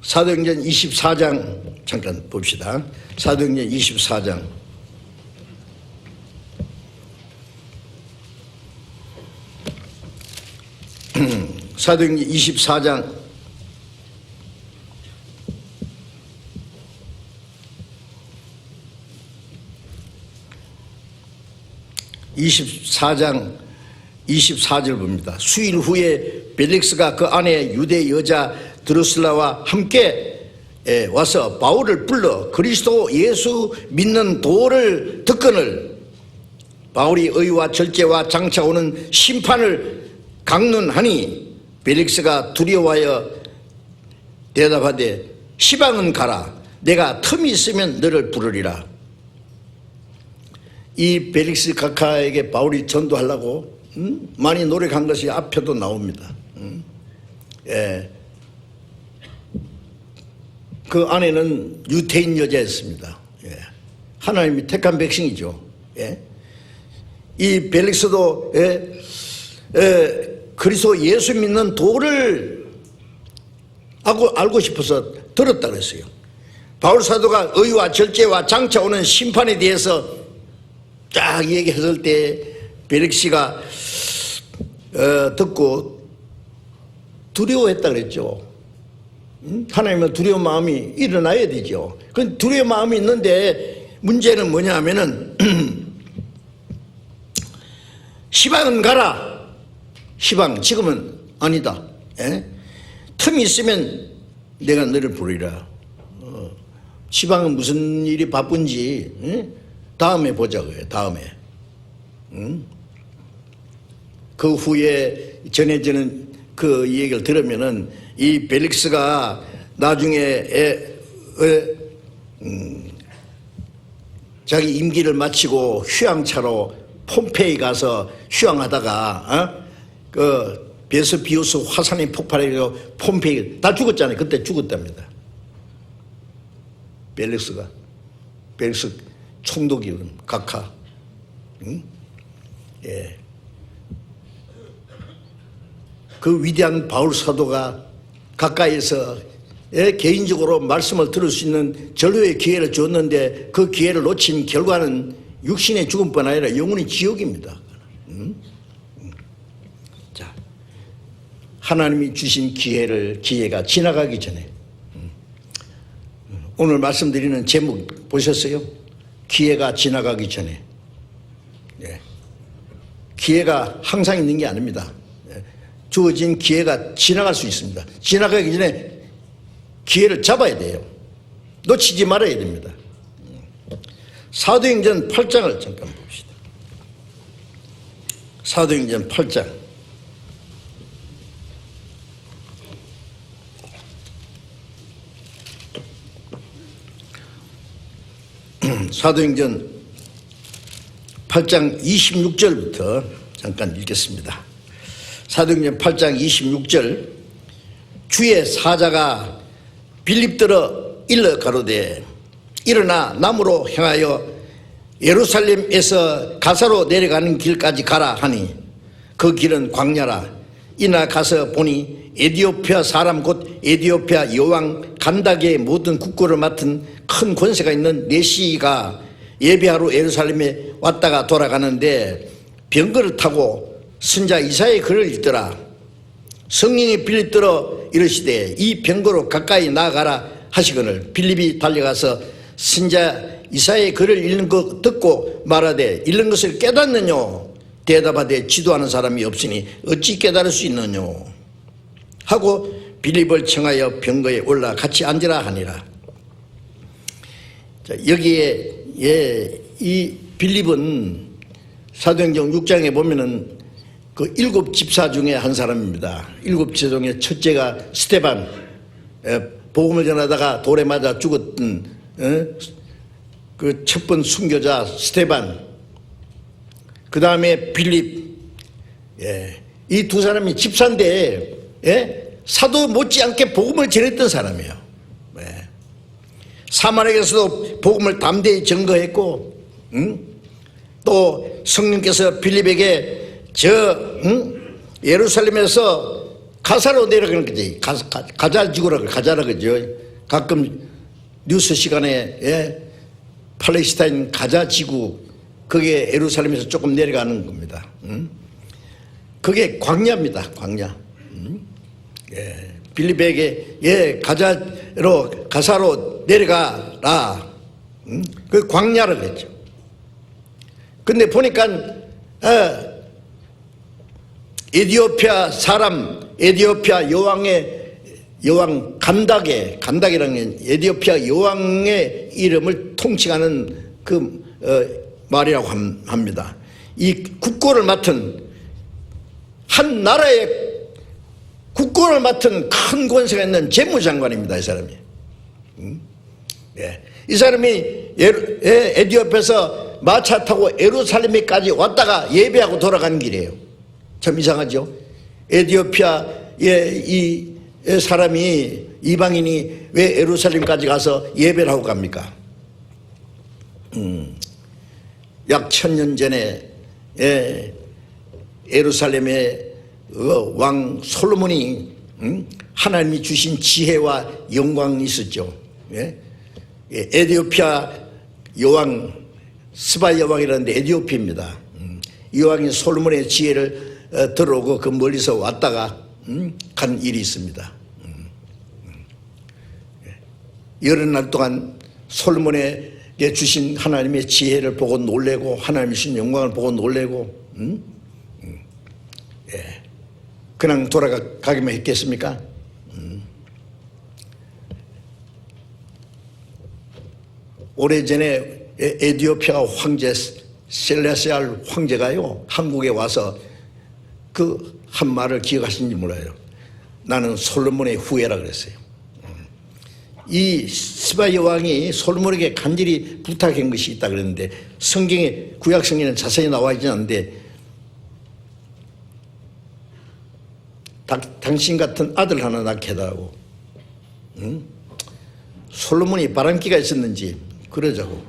사도행전 24장 잠깐 봅시다. 사도행전 24장 사도행전 24장 24절 봅니다. 수일 후에 벨릭스가 그 안에 유대 여자 드루슬라와 함께 와서 바울을 불러 그리스도 예수 믿는 도를 듣거늘 바울이 의와 절제와 장차 오는 심판을 강론하니 벨릭스가 두려워하여 대답하되 시방은 가라. 내가 틈이 있으면 너를 부르리라. 이 벨릭스 각하에게 바울이 전도하려고 많이 노력한 것이 앞에도 나옵니다. 예. 그 안에는 유태인 여자였습니다. 예. 하나님이 택한 백성이죠. 예. 이 벨릭스도 그리스도 예수 믿는 도를 알고 싶어서 들었다 그랬어요. 바울 사도가 의와 절제와 장차 오는 심판에 대해서 쫙 얘기했을 때 벨릭스가 듣고 두려워했다 그랬죠. 하나님은 두려운 마음이 일어나야 되죠. 그 두려운 마음이 있는데 문제는 뭐냐 하면은 시방은 가라. 시방 지금은 아니다. 예? 틈이 있으면 내가 너를 부르리라. 시방은 무슨 일이 바쁜지 다음에 보자고요. 다음에. 그 후에 전해지는 그 얘기를 들으면은 이 벨릭스가 나중에 자기 임기를 마치고 휴양차로 폼페이 가서 휴양하다가 그 베스비우스 화산이 폭발해서 폼페이 다 죽었잖아요. 그때 죽었답니다. 벨릭스 총독이군 각하. 예. 그 위대한 바울 사도가 가까이에서 개인적으로 말씀을 들을 수 있는 전류의 기회를 줬는데 그 기회를 놓친 결과는 육신의 죽음뿐 아니라 영혼의 지옥입니다. 자, 하나님이 주신 기회가 지나가기 전에 오늘 말씀드리는 제목 보셨어요? 기회가 지나가기 전에. 예. 기회가 항상 있는 게 아닙니다. 주어진 기회가 지나갈 수 있습니다. 지나가기 전에 기회를 잡아야 돼요. 놓치지 말아야 됩니다. 사도행전 8장을 잠깐 봅시다. 사도행전 8장. 사도행전 8장 26절부터 잠깐 읽겠습니다. 사도행전 8장 26절. 주의 사자가 빌립들어 일러 가로되 일어나 남으로 향하여 예루살렘에서 가사로 내려가는 길까지 가라 하니 그 길은 광야라. 이나 가서 보니 에디오피아 사람 곧 에디오피아 여왕 간닥의 모든 국고를 맡은 큰 권세가 있는 내시가 예배하러 예루살렘에 왔다가 돌아가는데 병거를 타고 선자 이사야의 글을 읽더라. 성령이 빌립들어 이르시되 이 병거로 가까이 나아가라 하시거늘 빌립이 달려가서 선자 이사야의 글을 읽는 것 듣고 말하되 읽는 것을 깨닫느냐 대답하되 지도하는 사람이 없으니 어찌 깨달을 수 있느냐 하고 빌립을 청하여 병거에 올라 같이 앉으라 하니라. 자, 여기에 이 빌립은 사도행전 6장에 보면은 그 7 집사 중에 한 사람입니다. 7 집사 중에 첫째가 스데반, 복음을 전하다가 돌에 맞아 죽었던 그 첫 번 순교자 스데반, 그 다음에 빌립. 이 두 사람이 집사인데 사도 못지않게 복음을 전했던 사람이에요. 사마리아에서도 복음을 담대히 증거했고, 또 성령께서 빌립에게 예루살렘에서 가사로 내려가는 거지. 가자지구라고 가자라 그죠. 가끔 뉴스 시간에 팔레스타인 가자지구 그게 예루살렘에서 조금 내려가는 겁니다. 그게 광야입니다. 광야. 빌립에게 가사로 내려가라. 그 광야를 했죠. 근데 보니까 에디오피아 사람, 에디오피아 여왕 간닥이라는 게 에디오피아 여왕의 이름을 통칭하는 그 말이라고 합니다. 이 국고를 맡은 한 나라의 국고를 맡은 큰 권세가 있는 재무장관입니다. 이 사람이. 이 사람이 에디오피아에서 마차 타고 예루살렘에까지 왔다가 예배하고 돌아가는 길이에요. 참 이상하죠. 에티오피아의 이 사람이, 이방인이 왜 예루살렘까지 가서 예배를 하고 갑니까? 약 1000년 전에 예루살렘의 왕 솔로몬이 하나님이 주신 지혜와 영광이 있었죠. 에티오피아 여왕 스바 여왕이라는데 에티오피아입니다. 이 왕이 솔로몬의 지혜를 들어오고 그 멀리서 왔다가 간 일이 있습니다. 여러 날 동안 솔로몬에게 주신 하나님의 지혜를 보고 놀래고 하나님이 주신 영광을 보고 놀래고 그냥 돌아가기만 했겠습니까? 오래전에 에티오피아 황제 셀레시알 황제가요 한국에 와서 그 한 말을 기억하시는지 몰라요. 나는 솔로몬의 후예라 그랬어요. 이 스바 여왕이 솔로몬에게 간절히 부탁한 것이 있다 그랬는데 성경에, 구약 성경에는 자세히 나와 있지 않는데 당신 같은 아들 하나 낳게 해달라고. 솔로몬이 바람기가 있었는지 그러자고.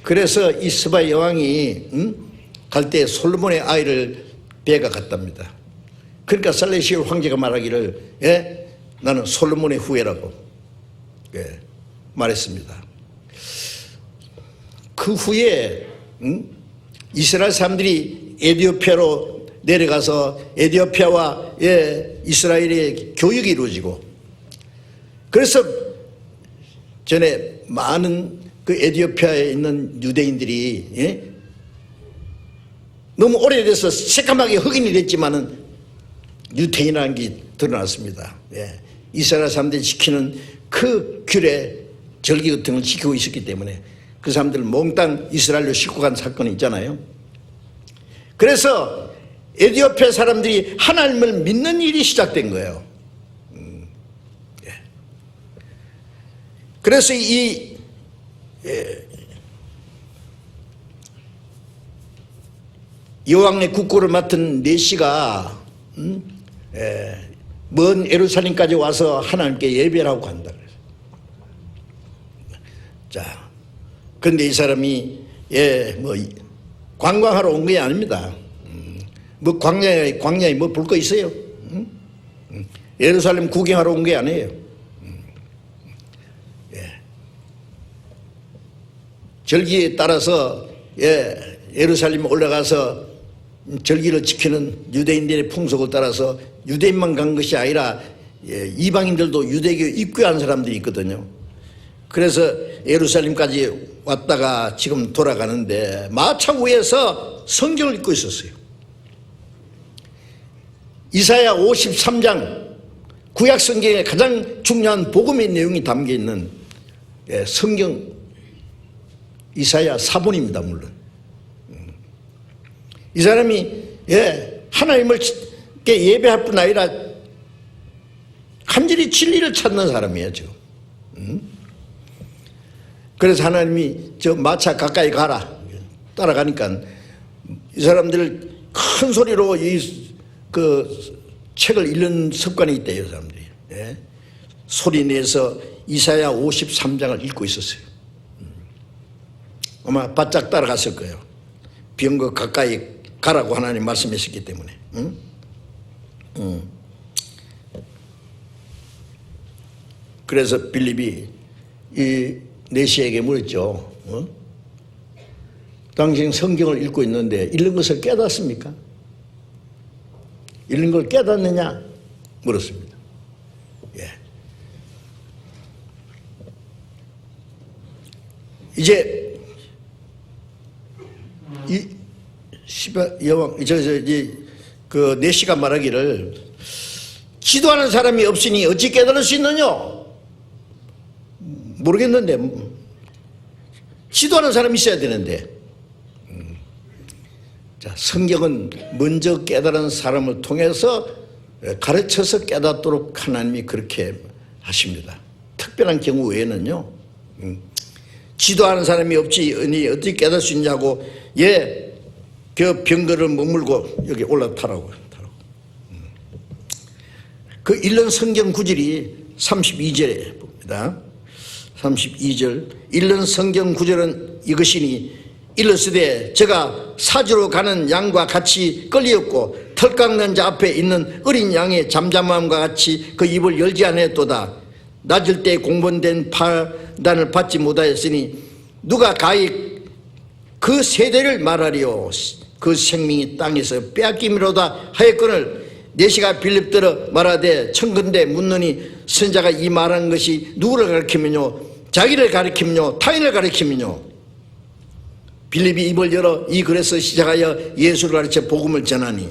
그래서 이 스바 여왕이 갈 때 솔로몬의 아이를 배가 갔답니다. 그러니까 살레시올 황제가 말하기를 나는 솔로몬의 후예라고 말했습니다. 그 후에 이스라엘 사람들이 에티오피아로 내려가서 에티오피아와 이스라엘의 교육이 이루어지고, 그래서 전에 많은 그 에티오피아에 있는 유대인들이 너무 오래돼서 새까맣게 흑인이 됐지만은 유태인이라는 게 드러났습니다. 이스라엘 사람들이 지키는 그 규례, 절기 같은 걸 지키고 있었기 때문에 그 사람들 몽땅 이스라엘로 싣고 간 사건이 있잖아요. 그래서 에티오피아 사람들이 하나님을 믿는 일이 시작된 거예요. 그래서 이 여왕의 국고를 맡은 네시가 먼 예루살렘까지 와서 하나님께 예배를 하고 간다 그래서. 자, 그런데 이 사람이 뭐 관광하러 온 게 아닙니다. 뭐 광야에 뭐 볼 거 있어요? 예루살렘 구경하러 온 게 아니에요. 절기에 따라서 예루살렘에 올라가서 절기를 지키는 유대인들의 풍속을 따라서 유대인만 간 것이 아니라 이방인들도 유대교 입교한 사람들이 있거든요. 그래서 예루살렘까지 왔다가 지금 돌아가는데 마차 위에서 성경을 읽고 있었어요. 이사야 53장, 구약 성경의 가장 중요한 복음의 내용이 담겨 있는 성경 이사야 사본입니다. 물론 이 사람이 하나님을 예배할 뿐 아니라 간절히 진리를 찾는 사람이에요 지금. 그래서 하나님이 저 마차 가까이 가라 따라가니까 이 사람들 큰 소리로 그 책을 읽는 습관이 있대요. 이 사람들이 소리 내서 이사야 53장을 읽고 있었어요. 아마 바짝 따라갔을 거예요. 병거 가까이 가라고 하나님 말씀하셨기 때문에. 그래서 빌립이 이 네시에게 물었죠. 당신 성경을 읽고 있는데 읽는 것을 깨닫습니까? 읽는 걸 깨닫느냐? 물었습니다. 이제 이 시바 여왕 그 네시가 말하기를 기도하는 사람이 없으니 어찌 깨달을 수 있느냐? 모르겠는데 기도하는 사람이 있어야 되는데. 자, 성경은 먼저 깨달은 사람을 통해서 가르쳐서 깨닫도록 하나님이 그렇게 하십니다. 특별한 경우 외에는요. 지도하는 사람이 없지 어떻게 깨달을 수 있냐고 그 병거를 머물고 여기 올라타라고. 그 읽는 성경 구절이 32절에 봅니다. 32절 읽는 성경 구절은 이것이니 일러스되 제가 사주로 가는 양과 같이 끌리었고 털 깎는 자 앞에 있는 어린 양의 잠잠함과 같이 그 입을 열지 않았도다. 낮을 때 공분된 판단을 받지 못하였으니 누가 가히 그 세대를 말하리요. 그 생명이 땅에서 빼앗김이로다 하였거늘 내시가 빌립들어 말하되 청컨대 묻느니 선자가 이 말한 것이 누구를 가리키면요 자기를 가리키면요 타인을 가리키면요. 빌립이 입을 열어 이 글에서 시작하여 예수를 가르쳐 복음을 전하니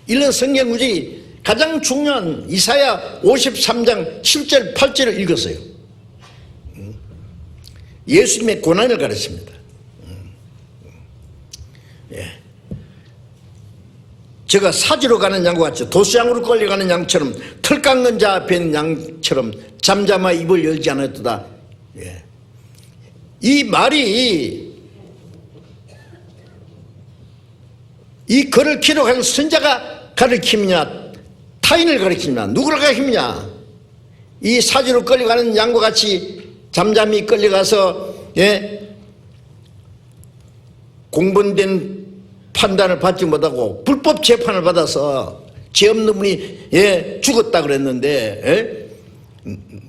이런 성경 구절이 가장 중요한 이사야 53장 7절 8절을 읽었어요. 예수님의 고난을 가르칩니다. 제가 사지로 가는 양과 같이 도수양으로 끌려가는 양처럼 털 깎는 자 앞에 있는 양처럼 잠잠하 입을 열지 않았도다. 이 말이 이 글을 기록한 선자가 가르치느냐 타인을 가르치느냐 누구를 가르치느냐. 이 사지로 끌려가는 양과 같이 잠잠히 끌려가서 공분된 판단을 받지 못하고 불법 재판을 받아서 죄 없는 분이 죽었다 그랬는데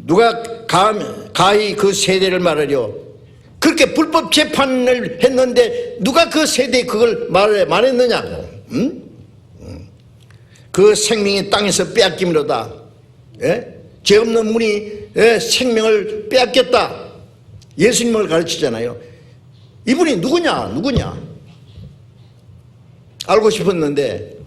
누가 가히 그 세대를 말하려. 그렇게 불법 재판을 했는데 누가 그 세대에 그걸 말했느냐고. 그 생명이 땅에서 빼앗김이로다. 죄 없는 분이 생명을 빼앗겼다. 예수님을 가르치잖아요. 이분이 누구냐 알고 싶었는데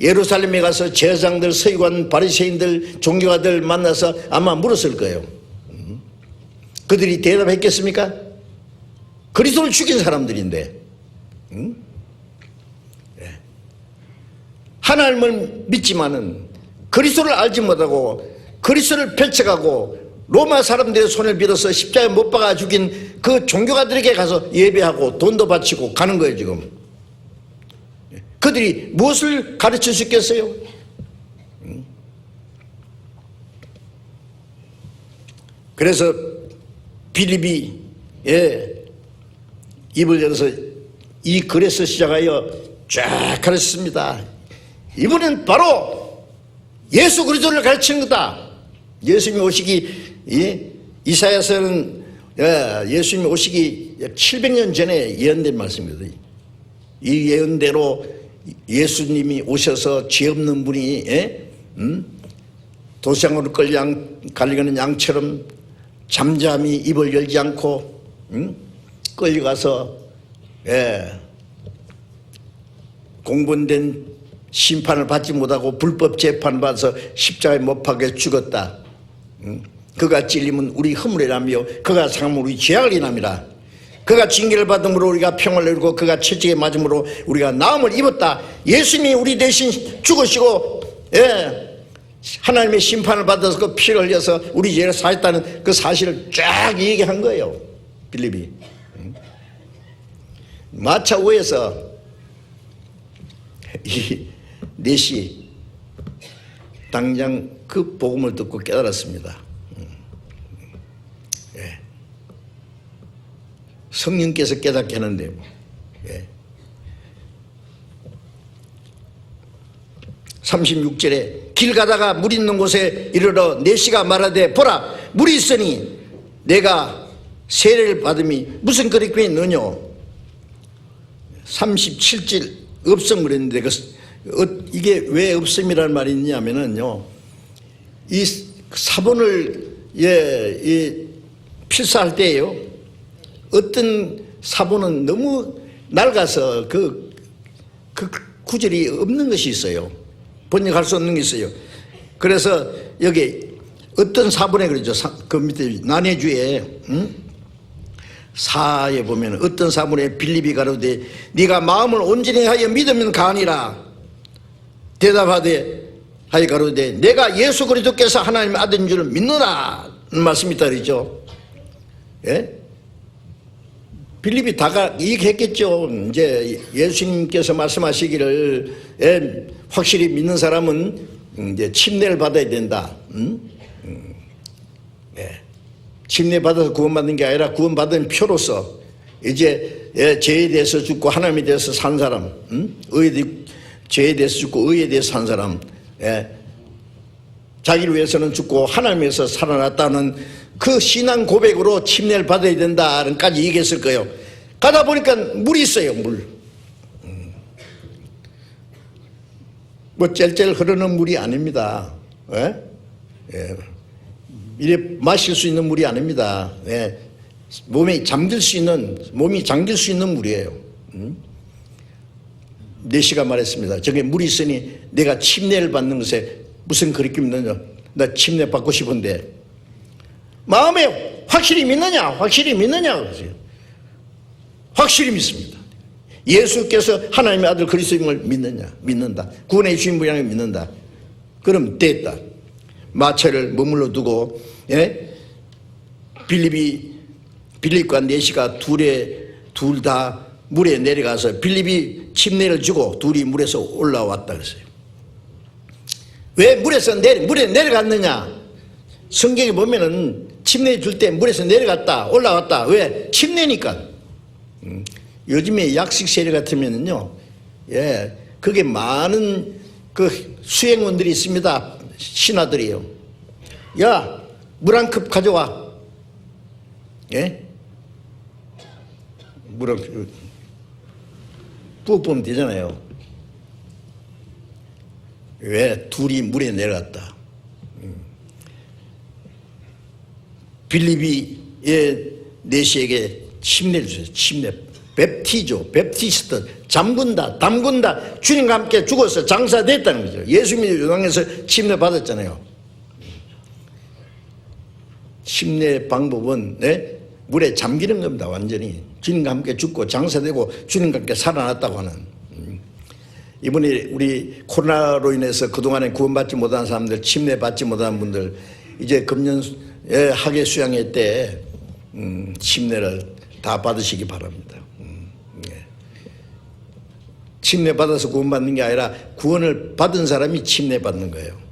예루살렘에 가서 제사장들, 서기관, 바리새인들, 종교가들 만나서 아마 물었을 거예요. 그들이 대답했겠습니까? 그리스도를 죽인 사람들인데 하나님을 믿지만은 그리스도를 알지 못하고 그리스도를 펼쳐가고 로마 사람들의 손을 빌어서 십자가에 못 박아 죽인 그 종교가들에게 가서 예배하고 돈도 바치고 가는 거예요 지금. 그들이 무엇을 가르칠 수 있겠어요? 그래서 빌립이 입을 열어서 이 글에서 시작하여 쫙 가르쳤습니다. 이분은 바로 예수 그리스도를 가르치는 거다. 예수님이 오시기 이사야서는 예수님이 오시기 700년 전에 예언된 말씀입니다. 이 예언대로 예수님이 오셔서 죄 없는 분이 도시장으로 끌려가는 양처럼 잠잠히 입을 열지 않고 끌려가서 공분된 심판을 받지 못하고 불법 재판을 받아서 십자가에 못 박혀 죽었다. 그가 찔림은 우리 허물이라며 그가 상함은 우리 죄악을 인함이라. 그가 징계를 받음으로 우리가 평을 이루고 그가 채찍에 맞음으로 우리가 나음을 입었다. 예수님이 우리 대신 죽으시고 하나님의 심판을 받아서 그 피를 흘려서 우리 죄를 사했다는 그 사실을 쫙 얘기한 거예요. 빌립이. 마차 위에서 이 넷이 당장 그 복음을 듣고 깨달았습니다. 성령께서 깨닫게 하는데 36절에 길 가다가 물 있는 곳에 이르러 내시가 말하되 보라 물이 있으니 내가 세례를 받음이 무슨 그리낌이 있느냐. 37절 없음 그랬는데 이게 왜 없음이라는 말이 있냐면은요 이 사본을 필사할 때예요. 어떤 사본은 너무 낡아서 그 구절이 없는 것이 있어요. 번역할 수 없는 게 있어요. 그래서 여기 어떤 사본에 그러죠. 그 밑에 난해주에 사에 보면 어떤 사본에 빌립이 가로되 네가 마음을 온전히 하여 믿으면 가니라. 대답하되 하여 가로되 내가 예수 그리스도께서 하나님의 아들인 줄을 믿노라. 말씀이 있다 그러죠. 예? 빌립이 다가 얘기했겠죠. 이제 예수님께서 말씀하시기를 확실히 믿는 사람은 이제 침례를 받아야 된다. 예. 침례 받아서 구원받는 게 아니라 구원받은 표로서 이제 죄에 대해서 죽고 하나님에 대해서 산 사람, 죄에 대해서 죽고 의에 대해서 산 사람, 자기를 위해서는 죽고 하나님에 대해서 살아났다는 그 신앙 고백으로 침례를 받아야 된다는까지 얘기했을 거예요. 가다 보니까 물이 있어요. 물. 뭐 젤젤 흐르는 물이 아닙니다. 예? 예. 이래 마실 수 있는 물이 아닙니다. 예. 몸이 잠길 수 있는 물이에요. 내시가 말했습니다. 저게 물이 있으니 내가 침례를 받는 것에 무슨 그렇게 믿느냐? 나 침례 받고 싶은데 마음에 확실히 믿느냐? 확실히 믿느냐? 확실히 믿습니다. 예수께서 하나님의 아들 그리스도임을 믿느냐? 믿는다. 구원의 주인분이라는 걸 믿는다. 그럼 됐다. 마차를 머물러 두고 빌립과 내시가 둘 다 물에 내려가서 빌립이 침례를 주고 둘이 물에서 올라왔다 그랬어요. 왜 물에 내려갔느냐? 성경에 보면은 침례 줄 때 물에서 내려갔다 올라왔다. 왜? 침례니까. 요즘에 약식 세례 같으면은요, 그게 많은 그 수행원들이 있습니다. 신하들이요. 야, 물 한 컵 가져와. 물 한 컵 부어보면 되잖아요. 왜? 둘이 물에 내려갔다. 빌립이 내시에게 침례를 주세요. 침례. 베프티스트. 담근다. 주님과 함께 죽어서 장사됐다는 거죠. 예수님이 요단에서 침례 받았잖아요. 침례 방법은 물에 잠기는 겁니다. 완전히. 주님과 함께 죽고 장사되고 주님과 함께 살아났다고 하는. 이번에 우리 코로나로 인해서 그동안에 구원받지 못한 사람들, 침례 받지 못한 분들 이제 금년 학예 수양회 때 침례를 다 받으시기 바랍니다. 침례 받아서 구원받는 게 아니라 구원을 받은 사람이 침례 받는 거예요.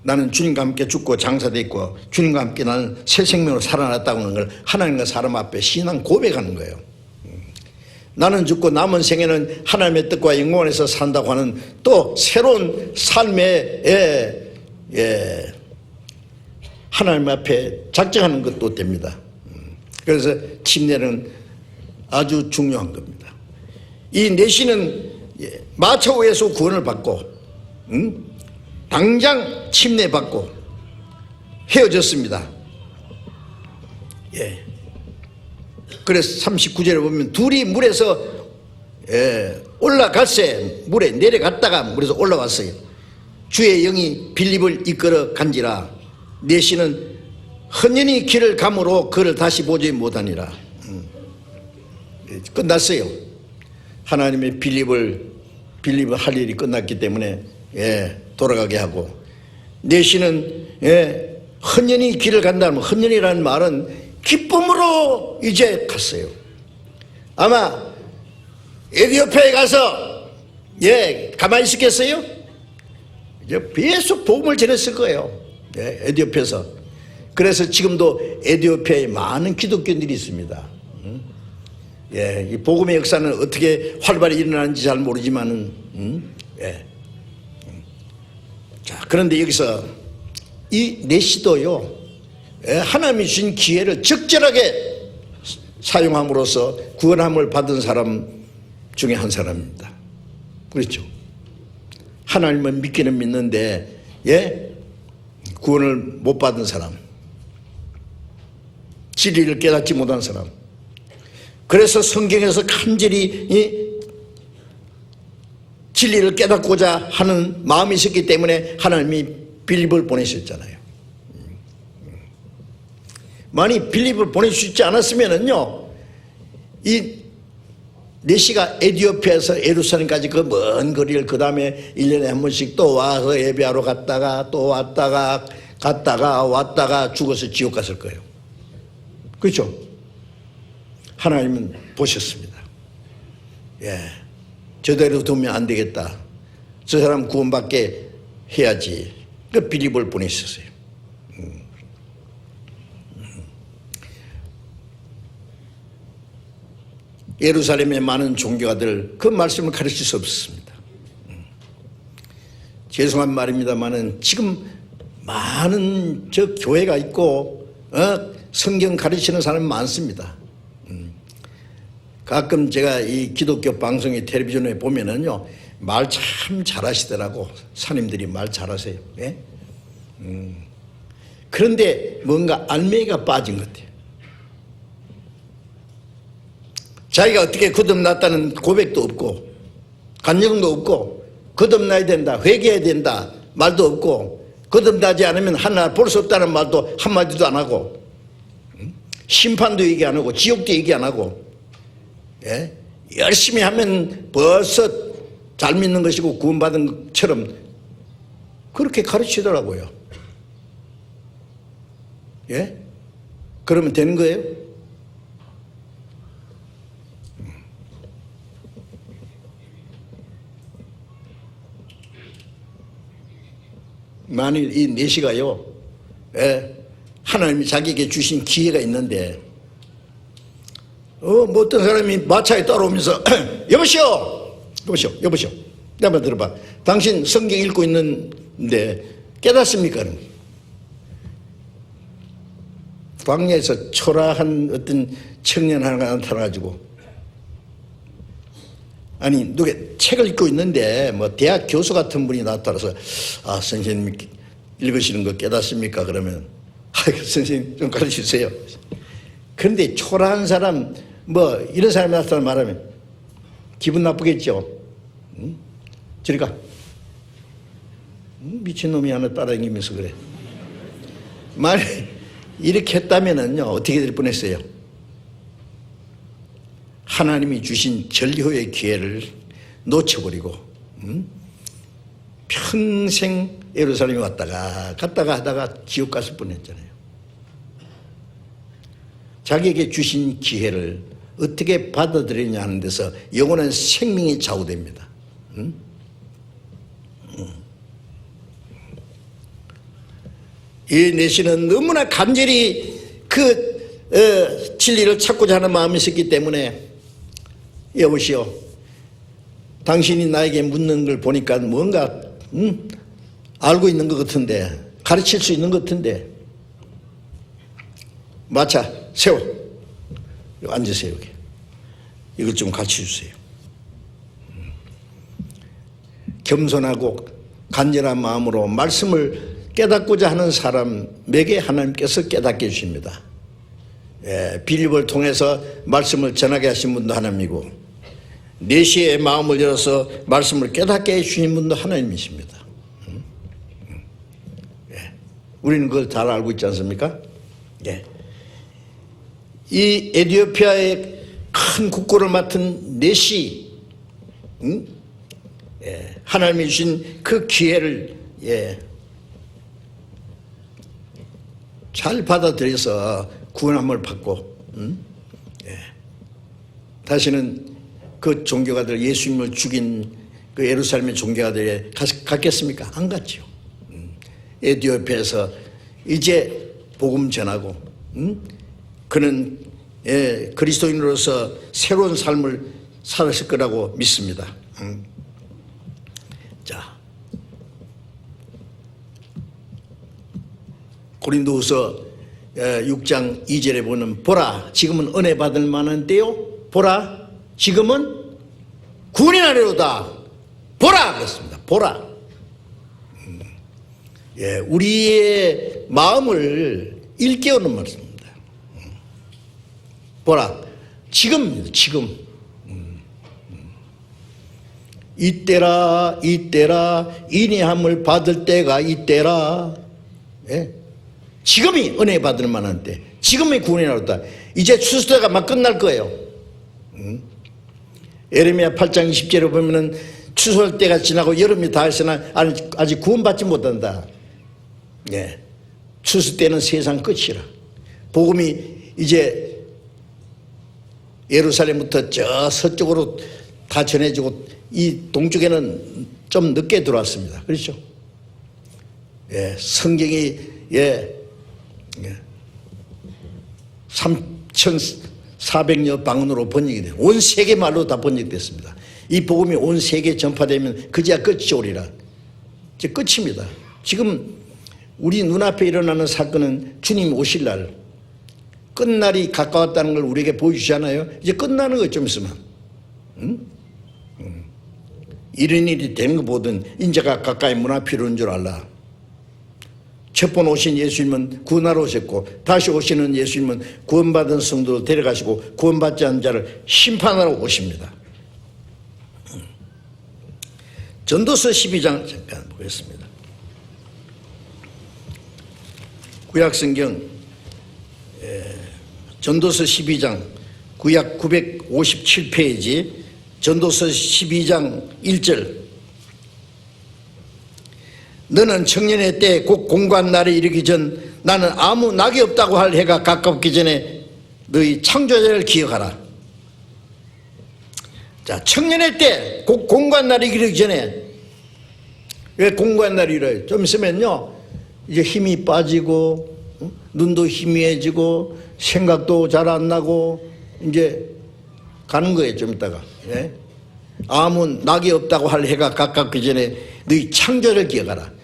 나는 주님과 함께 죽고 장사됐고 주님과 함께 나는 새 생명으로 살아났다고 하는 걸 하나님과 사람 앞에 신앙 고백하는 거예요. 나는 죽고 남은 생에는 하나님의 뜻과 영광 안에서 산다고 하는 또 새로운 삶의 하나님 앞에 작정하는 것도 됩니다. 그래서 침례는 아주 중요한 겁니다. 이 내시는 마차오에서 구원을 받고 당장 침례 받고 헤어졌습니다. 그래서 39절에 보면 둘이 물에서 올라갔어요. 물에 내려갔다가 물에서 올라왔어요. 주의 영이 빌립을 이끌어 간지라 내시는 헌연히 길을 감으로 그를 다시 보지 못하니라. 끝났어요. 하나님의 빌립을 할 일이 끝났기 때문에 돌아가게 하고 내시는 헌연히 길을 간다면 헌연이라는 말은 기쁨으로 이제 갔어요. 아마 에티오피아에 가서 가만히 있었겠어요? 이제 계속 복음을 전했을 거예요. 에티오피아에서. 그래서 지금도 에티오피아에 많은 기독교인들이 있습니다. 이 복음의 역사는 어떻게 활발히 일어나는지 잘 모르지만은 자, 그런데 여기서 이 내시도요 하나님이 주신 기회를 적절하게 사용함으로써 구원함을 받은 사람 중에 한 사람입니다. 그렇죠? 하나님을 믿기는 믿는데 구원을 못 받은 사람, 진리를 깨닫지 못한 사람. 그래서 성경에서 간절히 진리를 깨닫고자 하는 마음이 있었기 때문에 하나님이 빌립을 보내셨잖아요. 만약 빌립을 보내주시지 않았으면은요, 이 내시가 에티오피아에서 예루살렘까지 그 먼 거리를 그 다음에 1년에 한 번씩 또 와서 예배하러 갔다가 또 왔다가 갔다가 왔다가 죽어서 지옥 갔을 거예요. 그렇죠? 하나님은 보셨습니다. 예, 저대로 두면 안 되겠다. 저 사람 구원받게 해야지. 그 빌립을 보내셨어요. 예루살렘의 많은 종교가들 그 말씀을 가르칠 수 없었습니다. 죄송한 말입니다만은 지금 많은 저 교회가 있고 성경 가르치는 사람이 많습니다. 가끔 제가 이 기독교 방송의 텔레비전에 보면은요 말 참 잘하시더라고. 사님들이 말 잘하세요. 예? 그런데 뭔가 알맹이가 빠진 것 같아요. 자기가 어떻게 거듭났다는 고백도 없고 간증도 없고 거듭나야 된다, 회개해야 된다 말도 없고 거듭나지 않으면 하나 볼 수 없다는 말도 한마디도 안 하고 심판도 얘기 안 하고 지옥도 얘기 안 하고 예? 열심히 하면 벌써 잘 믿는 것이고 구원받은 것처럼 그렇게 가르치더라고요. 예? 그러면 되는 거예요? 만일 이 내시가요, 예, 하나님이 자기에게 주신 기회가 있는데, 뭐 어떤 사람이 마차에 따라오면서, 여보시오. 내 말 들어봐. 당신 성경 읽고 있는데 깨닫습니까? 광야에서 초라한 어떤 청년 하나가 나타나가지고, 아니 누가 책을 읽고 있는데 뭐 대학 교수 같은 분이 나타나서 아 선생님 읽으시는 거 깨닫습니까? 그러면 선생님 좀 가르쳐주세요. 그런데 초라한 사람 뭐 이런 사람이 나타나면 말하면 기분 나쁘겠죠. 저리 가. 미친놈이 하나 따라다니면서 그래. 만약 이렇게 했다면은요 어떻게 될 뻔했어요? 하나님이 주신 전류의 기회를 놓쳐버리고 평생 예루살렘에 갔다가 하다가 지옥 갔을 뻔했잖아요. 자기에게 주신 기회를 어떻게 받아들이냐 하는 데서 영원한 생명이 좌우됩니다. 이 내시는 너무나 간절히 그 진리를 찾고자 하는 마음이 있었기 때문에 여보시오, 당신이 나에게 묻는 걸 보니까 뭔가 알고 있는 것 같은데 가르칠 수 있는 것 같은데 마차 세워 앉으세요. 여기 이것 좀 가르쳐 주세요. 겸손하고 간절한 마음으로 말씀을 깨닫고자 하는 사람에게 하나님께서 깨닫게 해주십니다. 예, 빌립을 통해서 말씀을 전하게 하신 분도 하나님이고 내시의 마음을 열어서 말씀을 깨닫게 해주신 분도 하나님이십니다. 예, 우리는 그걸 잘 알고 있지 않습니까? 예. 이 에티오피아의 큰 국고를 맡은 내시, 예, 하나님이 주신 그 기회를 예, 잘 받아들여서 구원함을 받고 예, 다시는 그 종교가들 예수님을 죽인 그 예루살렘의 종교가들에 갔겠습니까? 안 갔죠. 에티오피아에서 이제 복음 전하고 그는 예, 그리스도인으로서 새로운 삶을 살았을 거라고 믿습니다. 자, 고린도후서 6장 2절에 보면 보라 지금은 은혜 받을 만한 때요, 보라 지금은 구원의 날이로다, 보라 그랬습니다. 보라. 예, 우리의 마음을 일깨우는 말씀입니다. 보라 지금입니다. 지금. 이때라 인내함을 받을 때가 이때라. 예? 지금이 은혜 받을 만한 때, 지금이 구원이 나왔다. 이제 추수때가 막 끝날 거예요. 예레미야 8장 20절에 보면은 추수할 때가 지나고 여름이 다 했으나 아직 구원받지 못한다. 예. 추수 때는 세상 끝이라. 복음이 이제 예루살렘부터 저 서쪽으로 다 전해지고 이 동쪽에는 좀 늦게 들어왔습니다. 그렇죠? 예, 성경이 3,400여 방언으로 번역이 돼요. 온 세계 말로 다 번역됐습니다. 이 복음이 온 세계에 전파되면 그제야 끝이 오리라. 이제 끝입니다. 지금 우리 눈앞에 일어나는 사건은 주님 오실 날, 끝날이 가까웠다는 걸 우리에게 보여주잖아요. 이제 끝나는 거 좀 있으면. 이런 일이 되는 거 보든 인자가 가까이 문 앞에 이르는 줄 알라. 첫 번 오신 예수님은 구원하러 오셨고, 다시 오시는 예수님은 구원받은 성도를 데려가시고 구원받지 않은 자를 심판하러 오십니다. 전도서 12장 잠깐 보겠습니다. 구약성경 전도서 12장 구약 957페이지 전도서 12장 1절. 너는 청년의 때 곧 공고한 날이 이르기 전 나는 아무 낙이 없다고 할 해가 가깝기 전에 너희 창조자를 기억하라. 자, 청년의 때 곧 공고한 날이 이르기 전에. 왜 공고한 날이 이래요? 좀 있으면요 이제 힘이 빠지고 눈도 희미해지고 생각도 잘 안 나고 이제 가는 거예요. 좀 있다가. 예? 아무 낙이 없다고 할 해가 가깝기 전에 너희 창조를 기억하라.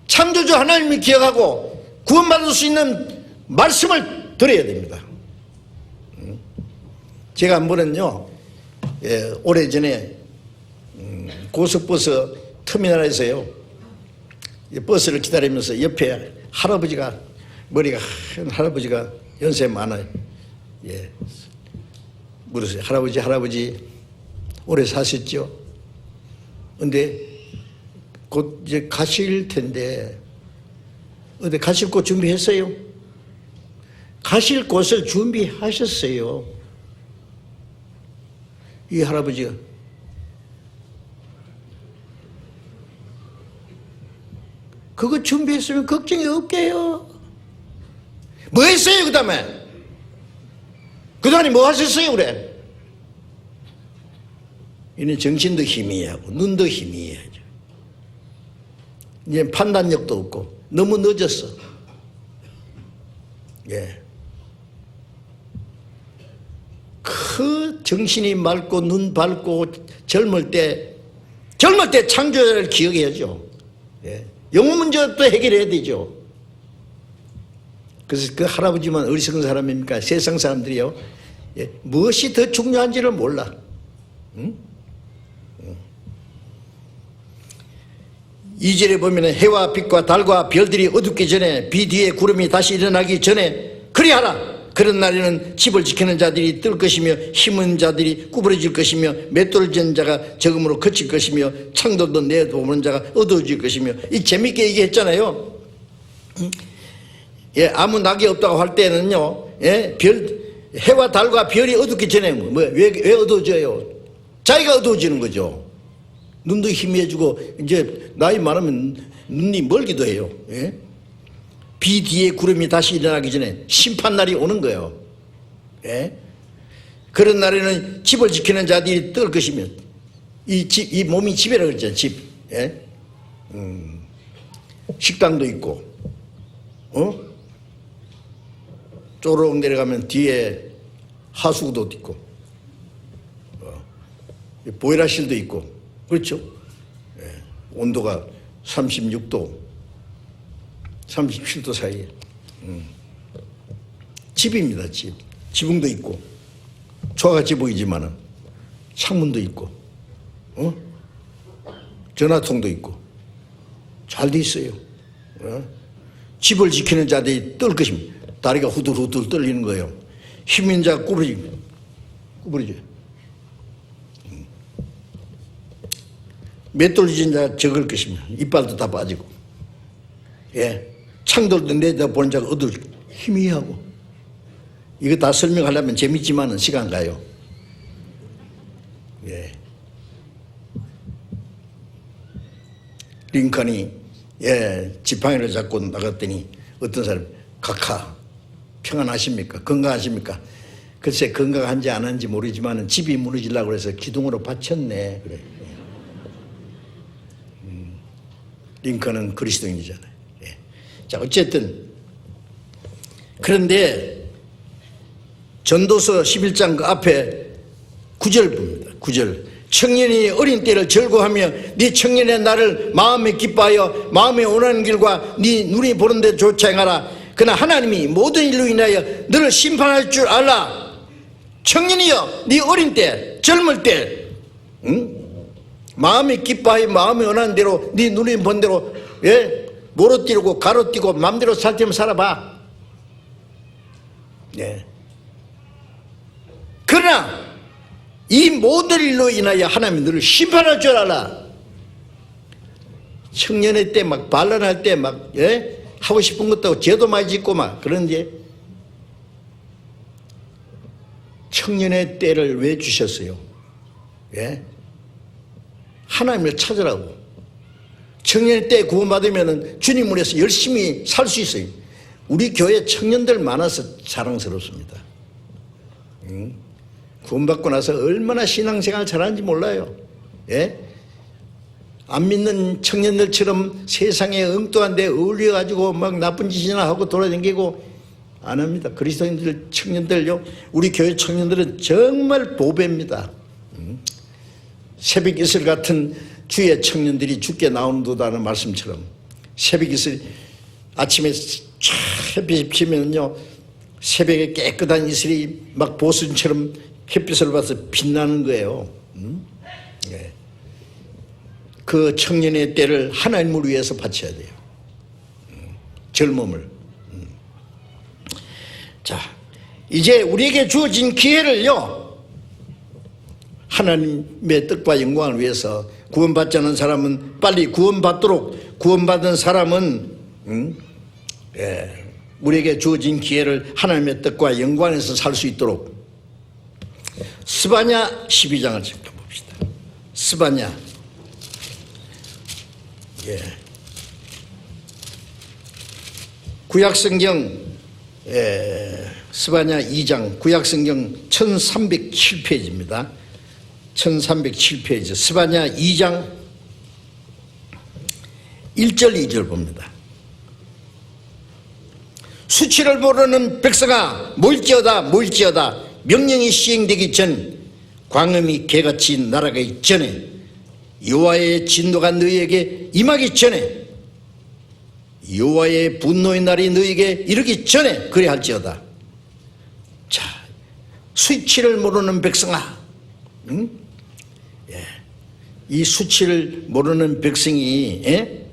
창조주 하나님을 기억하고 구원받을 수 있는 말씀을 들어야 됩니다. 제가 한 번은요 오래전에 고속버스 터미널에서요 버스를 기다리면서 옆에 할아버지가, 머리가 하얀 할아버지가 연세 많아요. 예. 물었어요. 할아버지 오래 사셨죠? 근데 곧 이제 가실 텐데 어디 가실 곳 준비했어요? 가실 곳을 준비하셨어요. 이 할아버지가 그거 준비했으면 걱정이 없게요. 뭐 했어요 그 다음에? 그동안에 뭐 하셨어요 그래? 이는 정신도 희미하고 눈도 희미해야죠. 이제 판단력도 없고 너무 늦었어. 예. 그 정신이 맑고 눈 밝고 젊을 때 창조자를 기억해야죠. 예. 영혼 문제도 해결해야 되죠. 그래서 그 할아버지만 어리석은 사람입니까? 세상 사람들이요. 예. 무엇이 더 중요한지를 몰라. 응? 2절에 보면 해와 빛과 달과 별들이 어둡기 전에 비 뒤에 구름이 다시 일어나기 전에 그리하라. 그런 날에는 집을 지키는 자들이 뜰 것이며 힘은 자들이 구부러질 것이며 맷돌을 진 자가 적음으로 그칠 것이며 창돌도 내보는 자가 어두워질 것이며. 이 재밌게 얘기했잖아요. 예, 아무 낙이 없다고 할 때는요, 예, 해와 달과 별이 어둡기 전에 왜 어두워져요? 자기가 어두워지는 거죠. 눈도 희미해지고 이제 나이 많으면 눈이 멀기도 해요. 예? 비 뒤에 구름이 다시 일어나기 전에 심판날이 오는 거예요. 예? 그런 날에는 집을 지키는 자들이 뜰 것이며 이 몸이 집이라고 그랬잖아요. 집. 예? 식당도 있고 쪼르륵 내려가면 뒤에 하수구도 있고 보일러실도 있고 그렇죠? 예. 온도가 36도, 37도 사이에. 집입니다, 집. 지붕도 있고, 초가같이 보이지만은 창문도 있고, 전화통도 있고, 잘 돼 있어요. 집을 지키는 자들이 떨 것입니다. 다리가 후들후들 떨리는 거예요. 힘인 자가 구부러져요. 맷돌진 자가 적을 것이며 이빨도 다 빠지고, 예, 창돌도 내다보는 자가 어두워지고 희미하고. 이거 다 설명하려면 재밌지만은 시간 가요. 예. 링컨이 지팡이를 잡고 나갔더니 어떤 사람 각하 평안하십니까? 건강하십니까? 글쎄 건강한지 안 한지 모르지만 집이 무너지려고 해서 기둥으로 받쳤네. 그래. 링컨은 그리스도인이잖아요. 예. 자, 어쨌든 그런데 전도서 11장 그 앞에 9절 봅니다. 9절. 청년이 어린 때를 즐거워하며 네 청년의 나를 마음에 기뻐하여 마음에 원하는 길과 네 눈이 보는 데 쫓아 행하라. 그러나 하나님이 모든 일로 인하여 너를 심판할 줄 알라. 청년이여, 네 어린 때, 젊을 때, 마음에 기뻐하여 마음에 원하는 대로 네 눈이 본 대로, 예? 모로뛰고 가로뛰고 마음대로 살 때면 살아봐. 예. 그러나 이 모든 일로 인하여 하나님이 너를 심판할 줄 알아. 청년의 때 막 반란할 때 막, 예? 하고 싶은 것도 죄도 많이 짓고 막 그런데 청년의 때를 왜 주셨어요? 예? 하나님을 찾으라고. 청년의 때 구원받으면 주님 안에서 열심히 살 수 있어요. 우리 교회 청년들 많아서 자랑스럽습니다. 구원받고 나서 얼마나 신앙생활 잘하는지 몰라요. 예? 안 믿는 청년들처럼 세상에 엉뚱한 데 어울려가지고 막 나쁜 짓이나 하고 돌아다니고 안 합니다. 그리스도인들 청년들요, 우리 교회 청년들은 정말 보배입니다. 새벽 이슬 같은 주의 청년들이 주께 나오는도다는 말씀처럼 새벽 이슬 아침에 쫙 햇빛이 피면요 새벽에 깨끗한 이슬이 막 보슬처럼 햇빛을 봐서 빛나는 거예요. 네. 그 청년의 때를 하나님을 위해서 바쳐야 돼요. 젊음을. 자, 이제 우리에게 주어진 기회를요, 하나님의 뜻과 영광을 위해서 구원받지 않은 사람은 빨리 구원받도록, 구원받은 사람은 예, 우리에게 주어진 기회를 하나님의 뜻과 영광에서 살 수 있도록 스바냐 12장을 잠깐 봅시다. 스바냐, 예, 구약성경, 예, 스바냐 2장, 구약성경 1307페이지입니다. 1307페이지 스바냐 2장 1절 2절 봅니다. 수치를 모르는 백성아 모일지어다 모일지어다. 명령이 시행되기 전 광음이 개같이 날아가기 전에 여호와의 진노가 너희에게 임하기 전에 여호와의 분노의 날이 너희에게 이르기 전에 그래 할지어다. 자, 수치를 모르는 백성아, 예. 이 수치를 모르는 백성이, 예?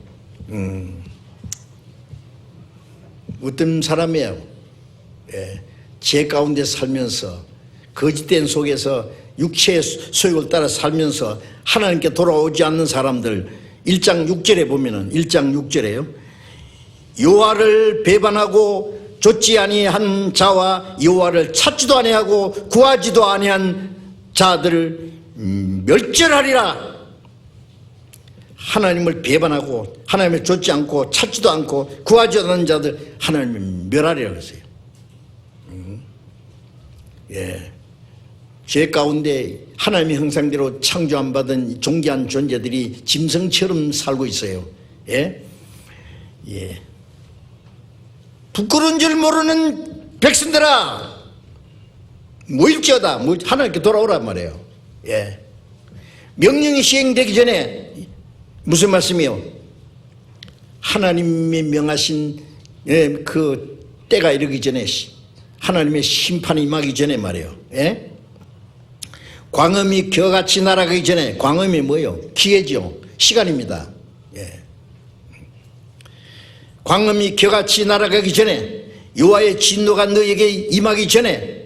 어떤 사람이에요? 예. 죄 가운데 살면서 거짓된 속에서 육체의 소욕을 따라 살면서 하나님께 돌아오지 않는 사람들, 1장 6절에 보면은 1장 6절에요. 여호와를 배반하고 좇지 아니한 자와 여호와를 찾지도 아니하고 구하지도 아니한 자들을 멸절하리라. 하나님을 배반하고 하나님을 좇지 않고 찾지도 않고 구하지도 않는 자들 하나님을 멸하리라 그랬어요. 예, 죄 가운데 하나님의 형상대로 창조 안 받은 존귀한 존재들이 짐승처럼 살고 있어요. 예, 예. 부끄러운 줄 모르는 백성들아 모일지어다. 하나님께 돌아오란 말이에요. 예. 명령이 시행되기 전에 무슨 말씀이요? 하나님이 명하신 그 때가 이르기 전에 하나님의 심판이 임하기 전에 말이에요. 예? 광음이 겨같이 날아가기 전에, 광음이 뭐예요? 기회죠. 시간입니다. 예. 광음이 겨같이 날아가기 전에, 여호와의 진노가 너에게 임하기 전에,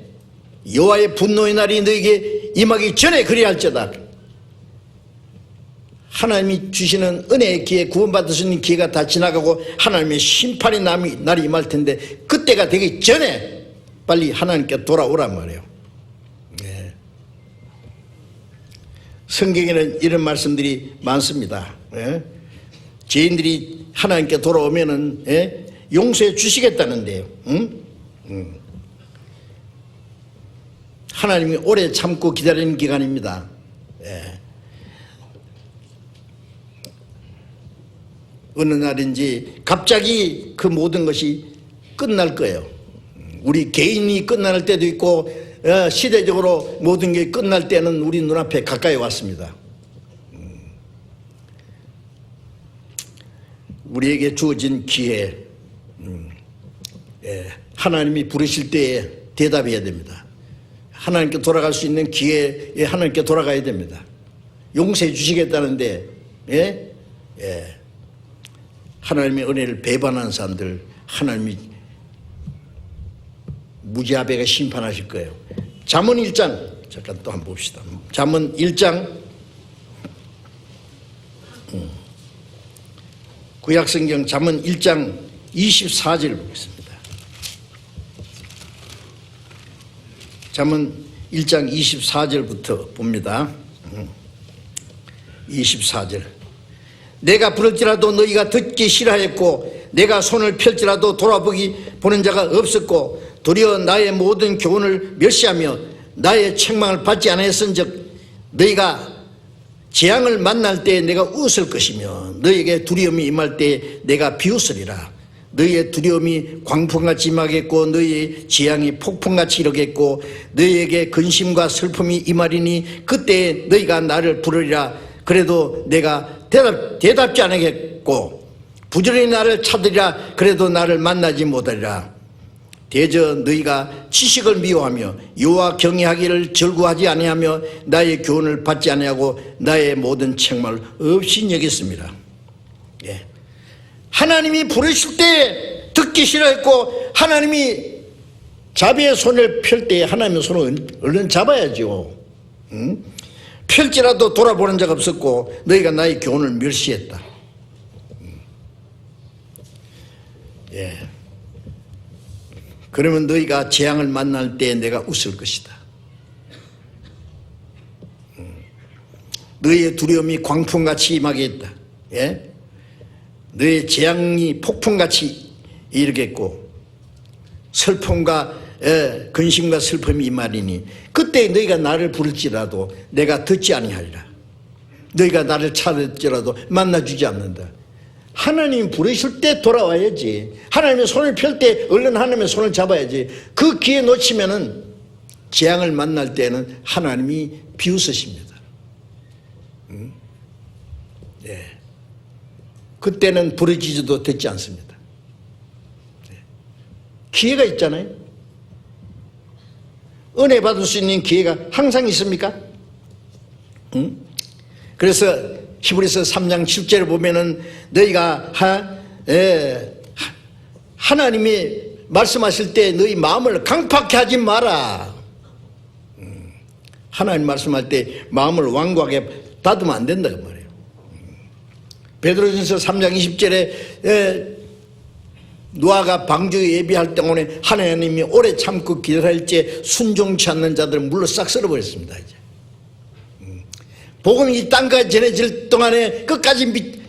여호와의 분노의 날이 너에게 임하기 전에 그리 할지어다. 하나님이 주시는 은혜의 기회, 구원받을 수 있는 기회가 다 지나가고 하나님의 심판의 날이 임할 텐데 그때가 되기 전에 빨리 하나님께 돌아오란 말이에요. 네. 성경에는 이런 말씀들이 많습니다. 예? 죄인들이 하나님께 돌아오면은, 예? 용서해 주시겠다는데요. 응? 하나님이 오래 참고 기다리는 기간입니다. 예. 어느 날인지 갑자기 그 모든 것이 끝날 거예요. 우리 개인이 끝날 때도 있고 시대적으로 모든 게 끝날 때는 우리 눈앞에 가까이 왔습니다. 우리에게 주어진 기회, 하나님이 부르실 때에 대답해야 됩니다. 하나님께 돌아갈 수 있는 기회에 하나님께 돌아가야 됩니다. 용서해 주시겠다는데 하나님의 은혜를 배반한 사람들 하나님이 무지하게 심판하실 거예요. 잠언 1장 잠깐 또 한번 봅시다. 잠언 1장 구약성경 잠언 1장 24절 보겠습니다. 잠언 1장 24절부터 봅니다. 24절. 내가 부를지라도 너희가 듣기 싫어했고 내가 손을 펼지라도 보는 자가 없었고 도리어 나의 모든 교훈을 멸시하며 나의 책망을 받지 아니하였은즉 너희가 재앙을 만날 때 내가 웃을 것이며 너희에게 두려움이 임할 때 내가 비웃으리라. 너희의 두려움이 광풍같이 임하겠고 너희의 재앙이 폭풍같이 이르겠고 너희에게 근심과 슬픔이 임하리니 그때 너희가 나를 부르리라. 그래도 내가 대답지 않겠고 부지런히 나를 찾으리라. 그래도 나를 만나지 못하리라. 대저 너희가 지식을 미워하며 여호와 경외하기를 절구하지 아니하며 나의 교훈을 받지 아니하고 나의 모든 책망을 없이 여겼습니다. 예. 하나님이 부르실 때 듣기 싫어했고 하나님이 자비의 손을 펼 때 하나님의 손을 얼른 잡아야죠. 펼지라도 돌아보는 자가 없었고 너희가 나의 교훈을 멸시했다. 예. 그러면 너희가 재앙을 만날 때 내가 웃을 것이다. 너희의 두려움이 광풍같이 임하겠다. 예? 너희의 재앙이 폭풍같이 이르겠고 슬픔과 근심과 슬픔이 임하리니 그때 너희가 나를 부를지라도 내가 듣지 아니하리라. 너희가 나를 찾을지라도 만나주지 않는다. 하나님 부르실 때 돌아와야지. 하나님의 손을 펼 때 얼른 하나님의 손을 잡아야지. 그 기회 놓치면은 재앙을 만날 때는 하나님이 비웃으십니다. 예. 그때는 부르짖어도 듣지 않습니다. 예. 기회가 있잖아요. 은혜 받을 수 있는 기회가 항상 있습니까? 그래서 히브리서 3장 10절에 보면은 너희가 하나님이 말씀하실 때 너희 마음을 강팍해 하지 마라. 하나님 말씀할 때 마음을 완고하게 닫으면 안 된다 그 말이에요. 베드로전서 3장 20절에 노아가 방주 예비할 동안에 하나님이 오래 참고 기다릴 때 순종치 않는 자들은 물로 싹 썰어버렸습니다. 이제 복음이 땅까지 전해질 동안에 끝까지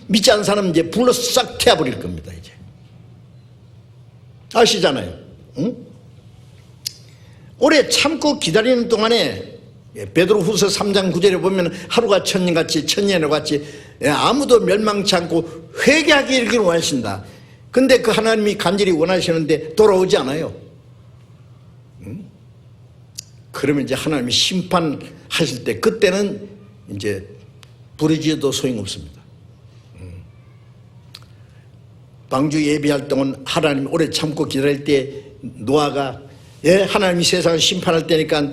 믿지 않는 사람은 이제 불로 싹 태워버릴 겁니다. 이제 아시잖아요. 응? 오래 참고 기다리는 동안에 베드로후서 3장 9절에 보면 하루가 천년같이 천년과 같이 아무도 멸망치 않고 회개하기를 원하신다. 근데 그 하나님이 간절히 원하시는데 돌아오지 않아요. 응? 그러면 이제 하나님이 심판하실 때 그때는 이제 부르짖어도 소용없습니다. 방주 예비할 동안 하나님 오래 참고 기다릴 때 노아가 하나님이 세상을 심판할 때니까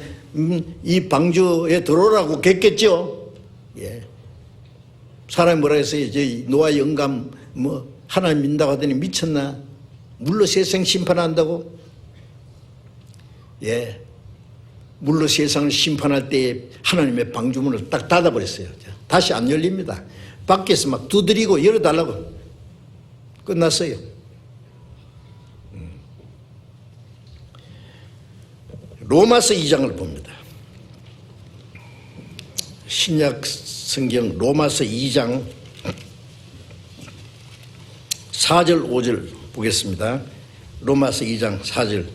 이 방주에 들어오라고 했겠죠. 예. 사람이 뭐라 했어요? 이제 노아 영감 하나님 믿는다고 하더니 미쳤나? 물로 세상 심판한다고? 예. 물로 세상을 심판할 때 하나님의 방주문을 딱 닫아버렸어요. 다시 안 열립니다. 밖에서 막 두드리고 열어달라고. 끝났어요. 로마서 2장을 봅니다. 신약 성경 로마서 2장 4절 5절 보겠습니다. 로마서 2장 4절.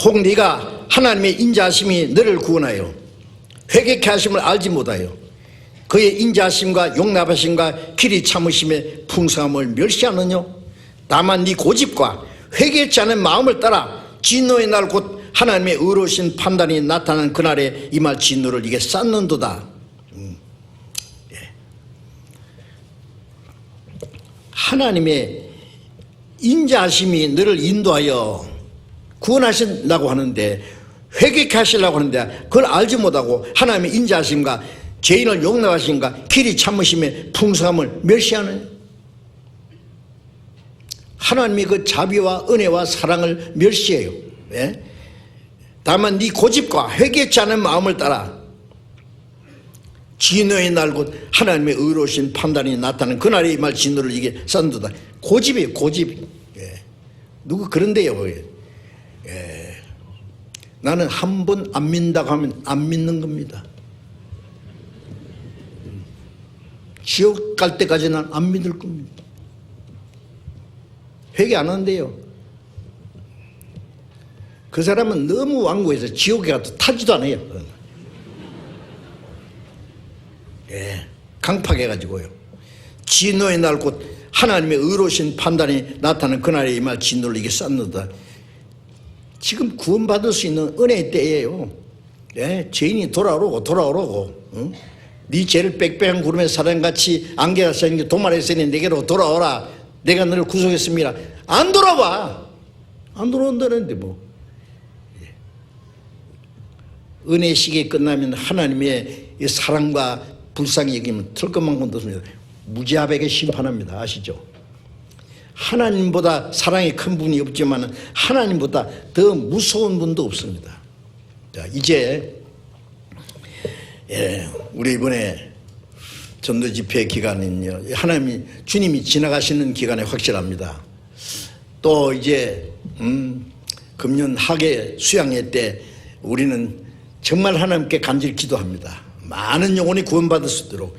혹 네가 하나님의 인자하심이 너를 구원하여 회개케 하심을 알지 못하여 그의 인자하심과 용납하심과 길이 참으심의 풍성함을 멸시하느냐. 다만 네 고집과 회개치 않은 마음을 따라 진노의 날 곧 하나님의 의로우신 판단이 나타나는 그날에 임할 진노를 이게 쌓는도다. 하나님의 인자하심이 너를 인도하여 구원하신다고 하는데, 회개케 하시려고 하는데 그걸 알지 못하고 하나님의 인자하심과 죄인을 용납하심과 길이 참으심의 풍성함을 멸시하는, 하나님이 그 자비와 은혜와 사랑을 멸시해요. 예? 다만 네 고집과 회개치 않은 마음을 따라 진노의 날 곧 하나님의 의로우신 판단이 나타나는 그날에 임할 진노를 이게 쌓는도다. 고집이에요, 고집. 예. 누구 그런데요. 예. 나는 한 번 안 믿는다고 하면 안 믿는 겁니다. 지옥 갈 때까지 난 안 믿을 겁니다. 회개 안 한대요. 그 사람은 너무 완고해서 지옥에 가도 타지도 않아요. 예, 강팍해가지고요. 진노의 날 곧 하나님의 의로우신 판단이 나타나는 그날에 임할 진노를 이게 쌓는다. 지금 구원받을 수 있는 은혜의 때예요. 예, 죄인이 돌아오라고. 응? 네 죄를 빽빽한 구름에 사람같이 안개가 쌓인 도마에 쌓인 내게로 돌아오라. 내가 너를 구속했습니다. 안 돌아와. 안 돌아온다는데 뭐. 은혜 시기에 끝나면 하나님의 사랑과 불쌍히 여기면 털것만큼도 없습니다. 무지하게 심판합니다. 아시죠? 하나님보다 사랑이 큰 분이 없지만 하나님보다 더 무서운 분도 없습니다. 자, 이제 우리 이번에 전도 집회 기간은요, 하나님이 주님이 지나가시는 기간에 확실합니다. 또 이제 금년 학예 수양회 때 우리는 정말 하나님께 간절히 기도합니다. 많은 영혼이 구원받을 수 있도록.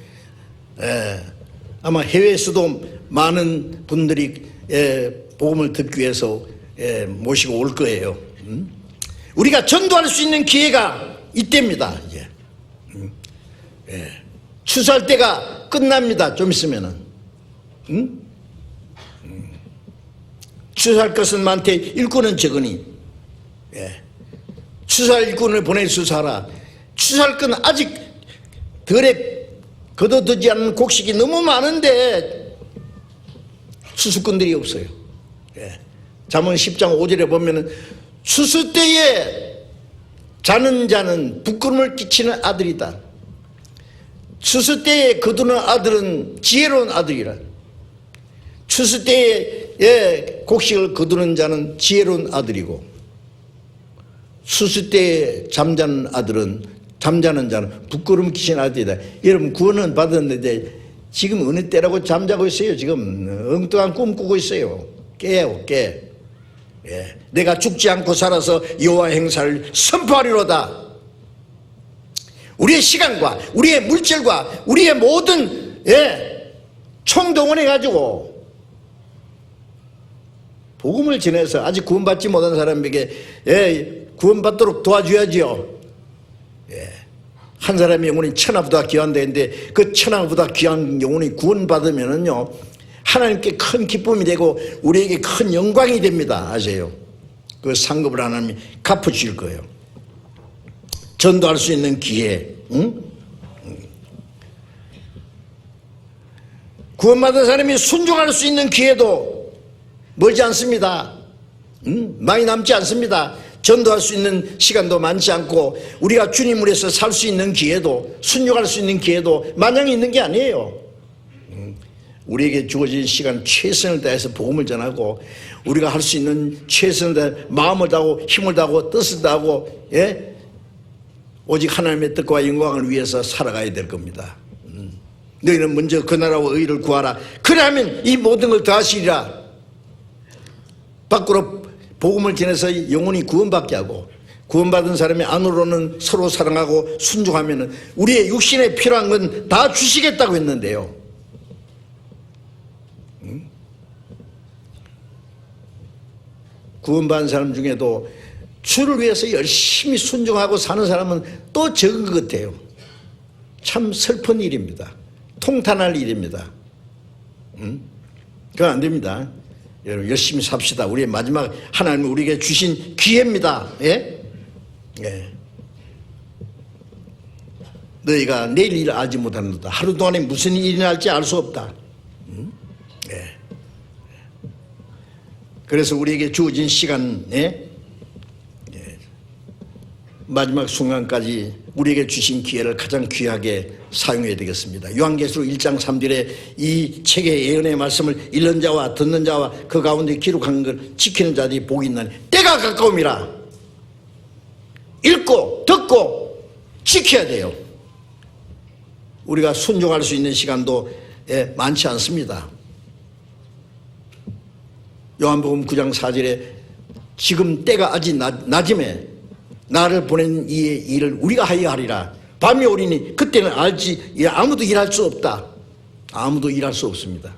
아마 해외에서도 많은 분들이 복음을 듣기 위해서 모시고 올 거예요. 우리가 전도할 수 있는 기회가 이때입니다. 이제. 추수할 때가 끝납니다. 좀 있으면은. 추수할 것은 많되 일꾼은 적으니. 추수할 일꾼을 보내 수사하라. 추수할 건 아직 덜에 거둬두지 않은 곡식이 너무 많은데 추수꾼들이 없어요. 잠언 10장 5절에 보면은 추수 때에 자는 자는 부끄러움을 끼치는 아들이다. 추수 때에 거두는 아들은 지혜로운 아들이라. 추수 때에 곡식을 거두는 자는 지혜로운 아들이고, 추수 때에 잠자는 자는 부끄러움 끼치는 아들이다. 여러분 구원은 받았는데 지금 어느 때라고 잠자고 있어요. 지금 엉뚱한 꿈 꾸고 있어요. 깨요, 깨. 내가 죽지 않고 살아서 여호와 행사를 선포하리로다. 우리의 시간과 우리의 물질과 우리의 모든 총동원해 가지고 복음을 전해서 아직 구원받지 못한 사람에게 구원받도록 도와줘야지요. 한 사람의 영혼이 천하보다 귀한다는데 그 천하보다 귀한 영혼이 구원받으면은요, 하나님께 큰 기쁨이 되고 우리에게 큰 영광이 됩니다. 아세요? 그 상급을 하나님이 갚아주실 거예요. 전도할 수 있는 기회. 구원받은 사람이 순종할 수 있는 기회도 멀지 않습니다. 많이 남지 않습니다. 전도할 수 있는 시간도 많지 않고 우리가 주님을 위해서 살 수 있는 기회도, 순종할 수 있는 기회도 마냥 있는 게 아니에요. 우리에게 주어진 시간 최선을 다해서 복음을 전하고 우리가 할 수 있는 최선을 다해 마음을 다하고 힘을 다하고 뜻을 다하고 오직 하나님의 뜻과 영광을 위해서 살아가야 될 겁니다. 너희는 먼저 그 나라와 의를 구하라. 그래야면 이 모든 걸 더하시리라. 밖으로 복음을 전해서 영혼이 구원받게 하고 구원받은 사람이 안으로는 서로 사랑하고 순종하면 우리의 육신에 필요한 건 다 주시겠다고 했는데요. 구원받은 사람 중에도 주를 위해서 열심히 순종하고 사는 사람은 또 적은 것 같아요. 참 슬픈 일입니다. 통탄할 일입니다. 그건 안 됩니다. 여러분 열심히 삽시다. 우리의 마지막 하나님은 우리에게 주신 기회입니다. 예? 예. 너희가 내일 일을 알지 못하는도다. 하루 동안에 무슨 일이 날지 알 수 없다. 예. 그래서 우리에게 주어진 시간에 마지막 순간까지 우리에게 주신 기회를 가장 귀하게 사용해야 되겠습니다. 요한계시록 1장 3절에 이 책의 예언의 말씀을 읽는 자와 듣는 자와 그 가운데 기록한 걸 지키는 자들이 복이 있나니 때가 가까움이라. 읽고 듣고 지켜야 돼요. 우리가 순종할 수 있는 시간도 많지 않습니다. 요한복음 9장 4절에 지금 때가 아직 낮음에 나를 보낸 이의 일을 우리가 하여 하리라. 밤이 오리니 그때는 알지 아무도 일할 수 없다. 아무도 일할 수 없습니다.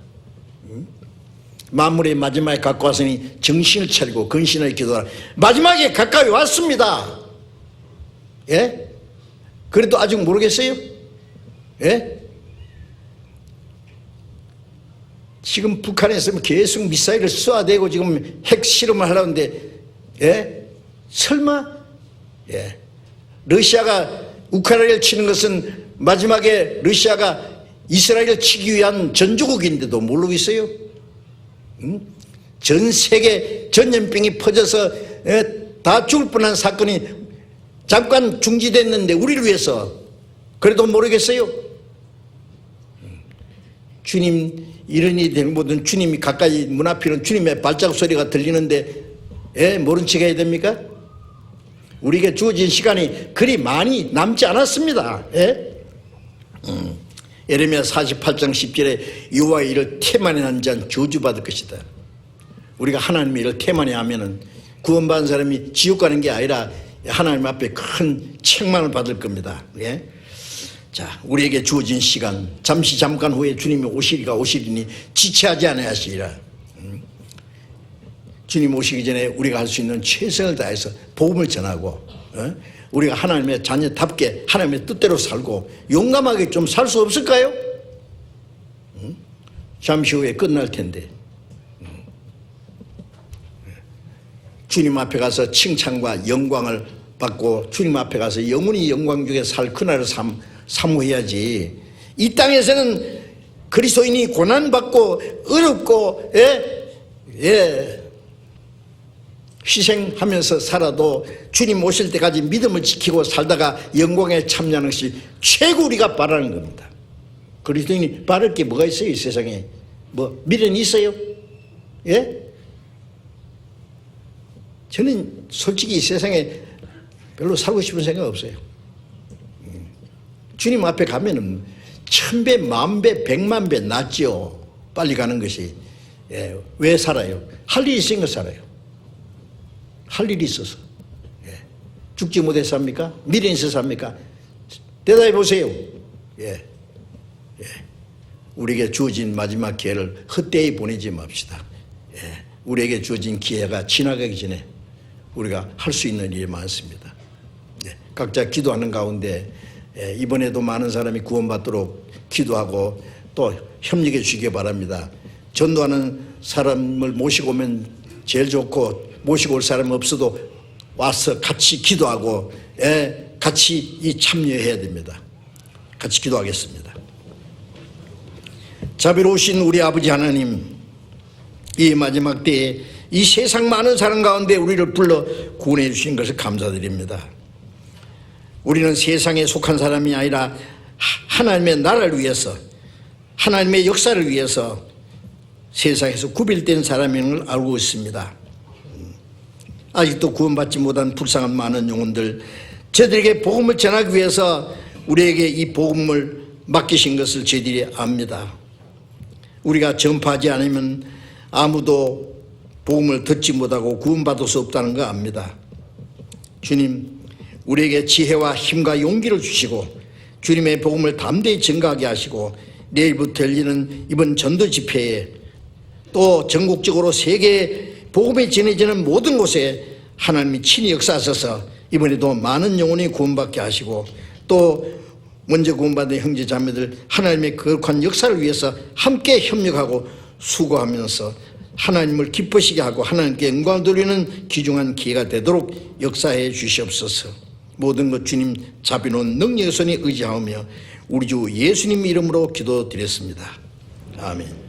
만물의 마지막에 가까웠으니 정신을 차리고 근신을 기도하라. 마지막에 가까이 왔습니다. 예? 그래도 아직 모르겠어요? 예? 지금 북한에서 계속 미사일을 쏘아대고 지금 핵 실험을 하려는데, 예? 설마? 예. 러시아가 우크라이나를 치는 것은 마지막에 러시아가 이스라엘을 치기 위한 전조국인데도 모르고 있어요? 전 세계 전염병이 퍼져서 다 죽을 뻔한 사건이 잠깐 중지됐는데 우리를 위해서 그래도 모르겠어요? 주님 이런 일이 되는 모든 주님이 가까이 문 앞에는 주님의 발자국 소리가 들리는데 모른 척 해야 됩니까? 우리에게 주어진 시간이 그리 많이 남지 않았습니다. 예레미야 48장 10절에 여호와의 일을 태만히 한 자는 저주받을 것이다. 우리가 하나님의 일을 태만히 하면은 구원받은 사람이 지옥 가는 게 아니라 하나님 앞에 큰 책망을 받을 겁니다. 예? 자, 우리에게 주어진 시간 잠깐 후에 주님이 오시리니 지체하지 아니하시리라. 주님 오시기 전에 우리가 할 수 있는 최선을 다해서 복음을 전하고 우리가 하나님의 자녀답게 하나님의 뜻대로 살고 용감하게 좀 살 수 없을까요? 잠시 후에 끝날 텐데 주님 앞에 가서 칭찬과 영광을 받고 주님 앞에 가서 영원히 영광 중에 살 그날을 사모해야지. 이 땅에서는 그리스도인이 고난받고 어렵고 희생하면서 살아도 주님 오실 때까지 믿음을 지키고 살다가 영광에 참여하는 것이 최고 우리가 바라는 겁니다. 그리스도인이 바랄 게 뭐가 있어요? 이 세상에 뭐 미련이 있어요? 예? 저는 솔직히 이 세상에 별로 살고 싶은 생각 없어요. 주님 앞에 가면은 1000배, 10,000배, 1,000,000배 낫죠. 빨리 가는 것이. 왜 살아요? 할 일이 있으니까 살아요. 할 일이 있어서. 죽지 못해서 삽니까? 미련이 있어서 삽니까? 대답해 보세요. 우리에게 주어진 마지막 기회를 헛되이 보내지 맙시다. 우리에게 주어진 기회가 지나가기 전에 우리가 할 수 있는 일이 많습니다. 각자 기도하는 가운데 이번에도 많은 사람이 구원받도록 기도하고 또 협력해 주시기 바랍니다. 전도하는 사람을 모시고 오면 제일 좋고 모시고 올 사람이 없어도 와서 같이 기도하고 같이 참여해야 됩니다. 같이 기도하겠습니다. 자비로우신 우리 아버지 하나님, 이 마지막 때에 이 세상 많은 사람 가운데 우리를 불러 구원해 주신 것을 감사드립니다. 우리는 세상에 속한 사람이 아니라 하나님의 나라를 위해서 하나님의 역사를 위해서 세상에서 구별된 사람인 걸 알고 있습니다. 아직도 구원받지 못한 불쌍한 많은 영혼들, 저들에게 복음을 전하기 위해서 우리에게 이 복음을 맡기신 것을 저희들이 압니다. 우리가 전파하지 않으면 아무도 복음을 듣지 못하고 구원받을 수 없다는 거 압니다. 주님, 우리에게 지혜와 힘과 용기를 주시고 주님의 복음을 담대히 전가하게 하시고 내일부터 열리는 이번 전도 집회에 또 전국적으로 세계 복음이 전해지는 모든 곳에 하나님이 친히 역사하셔서 이번에도 많은 영혼이 구원받게 하시고 또 먼저 구원받은 형제 자매들 하나님의 거룩한 역사를 위해서 함께 협력하고 수고하면서 하나님을 기쁘시게 하고 하나님께 영광 돌리는 귀중한 기회가 되도록 역사해 주시옵소서. 모든 것 주님 자비로운 능력의 손에 의지하며 우리 주 예수님 이름으로 기도드렸습니다. 아멘.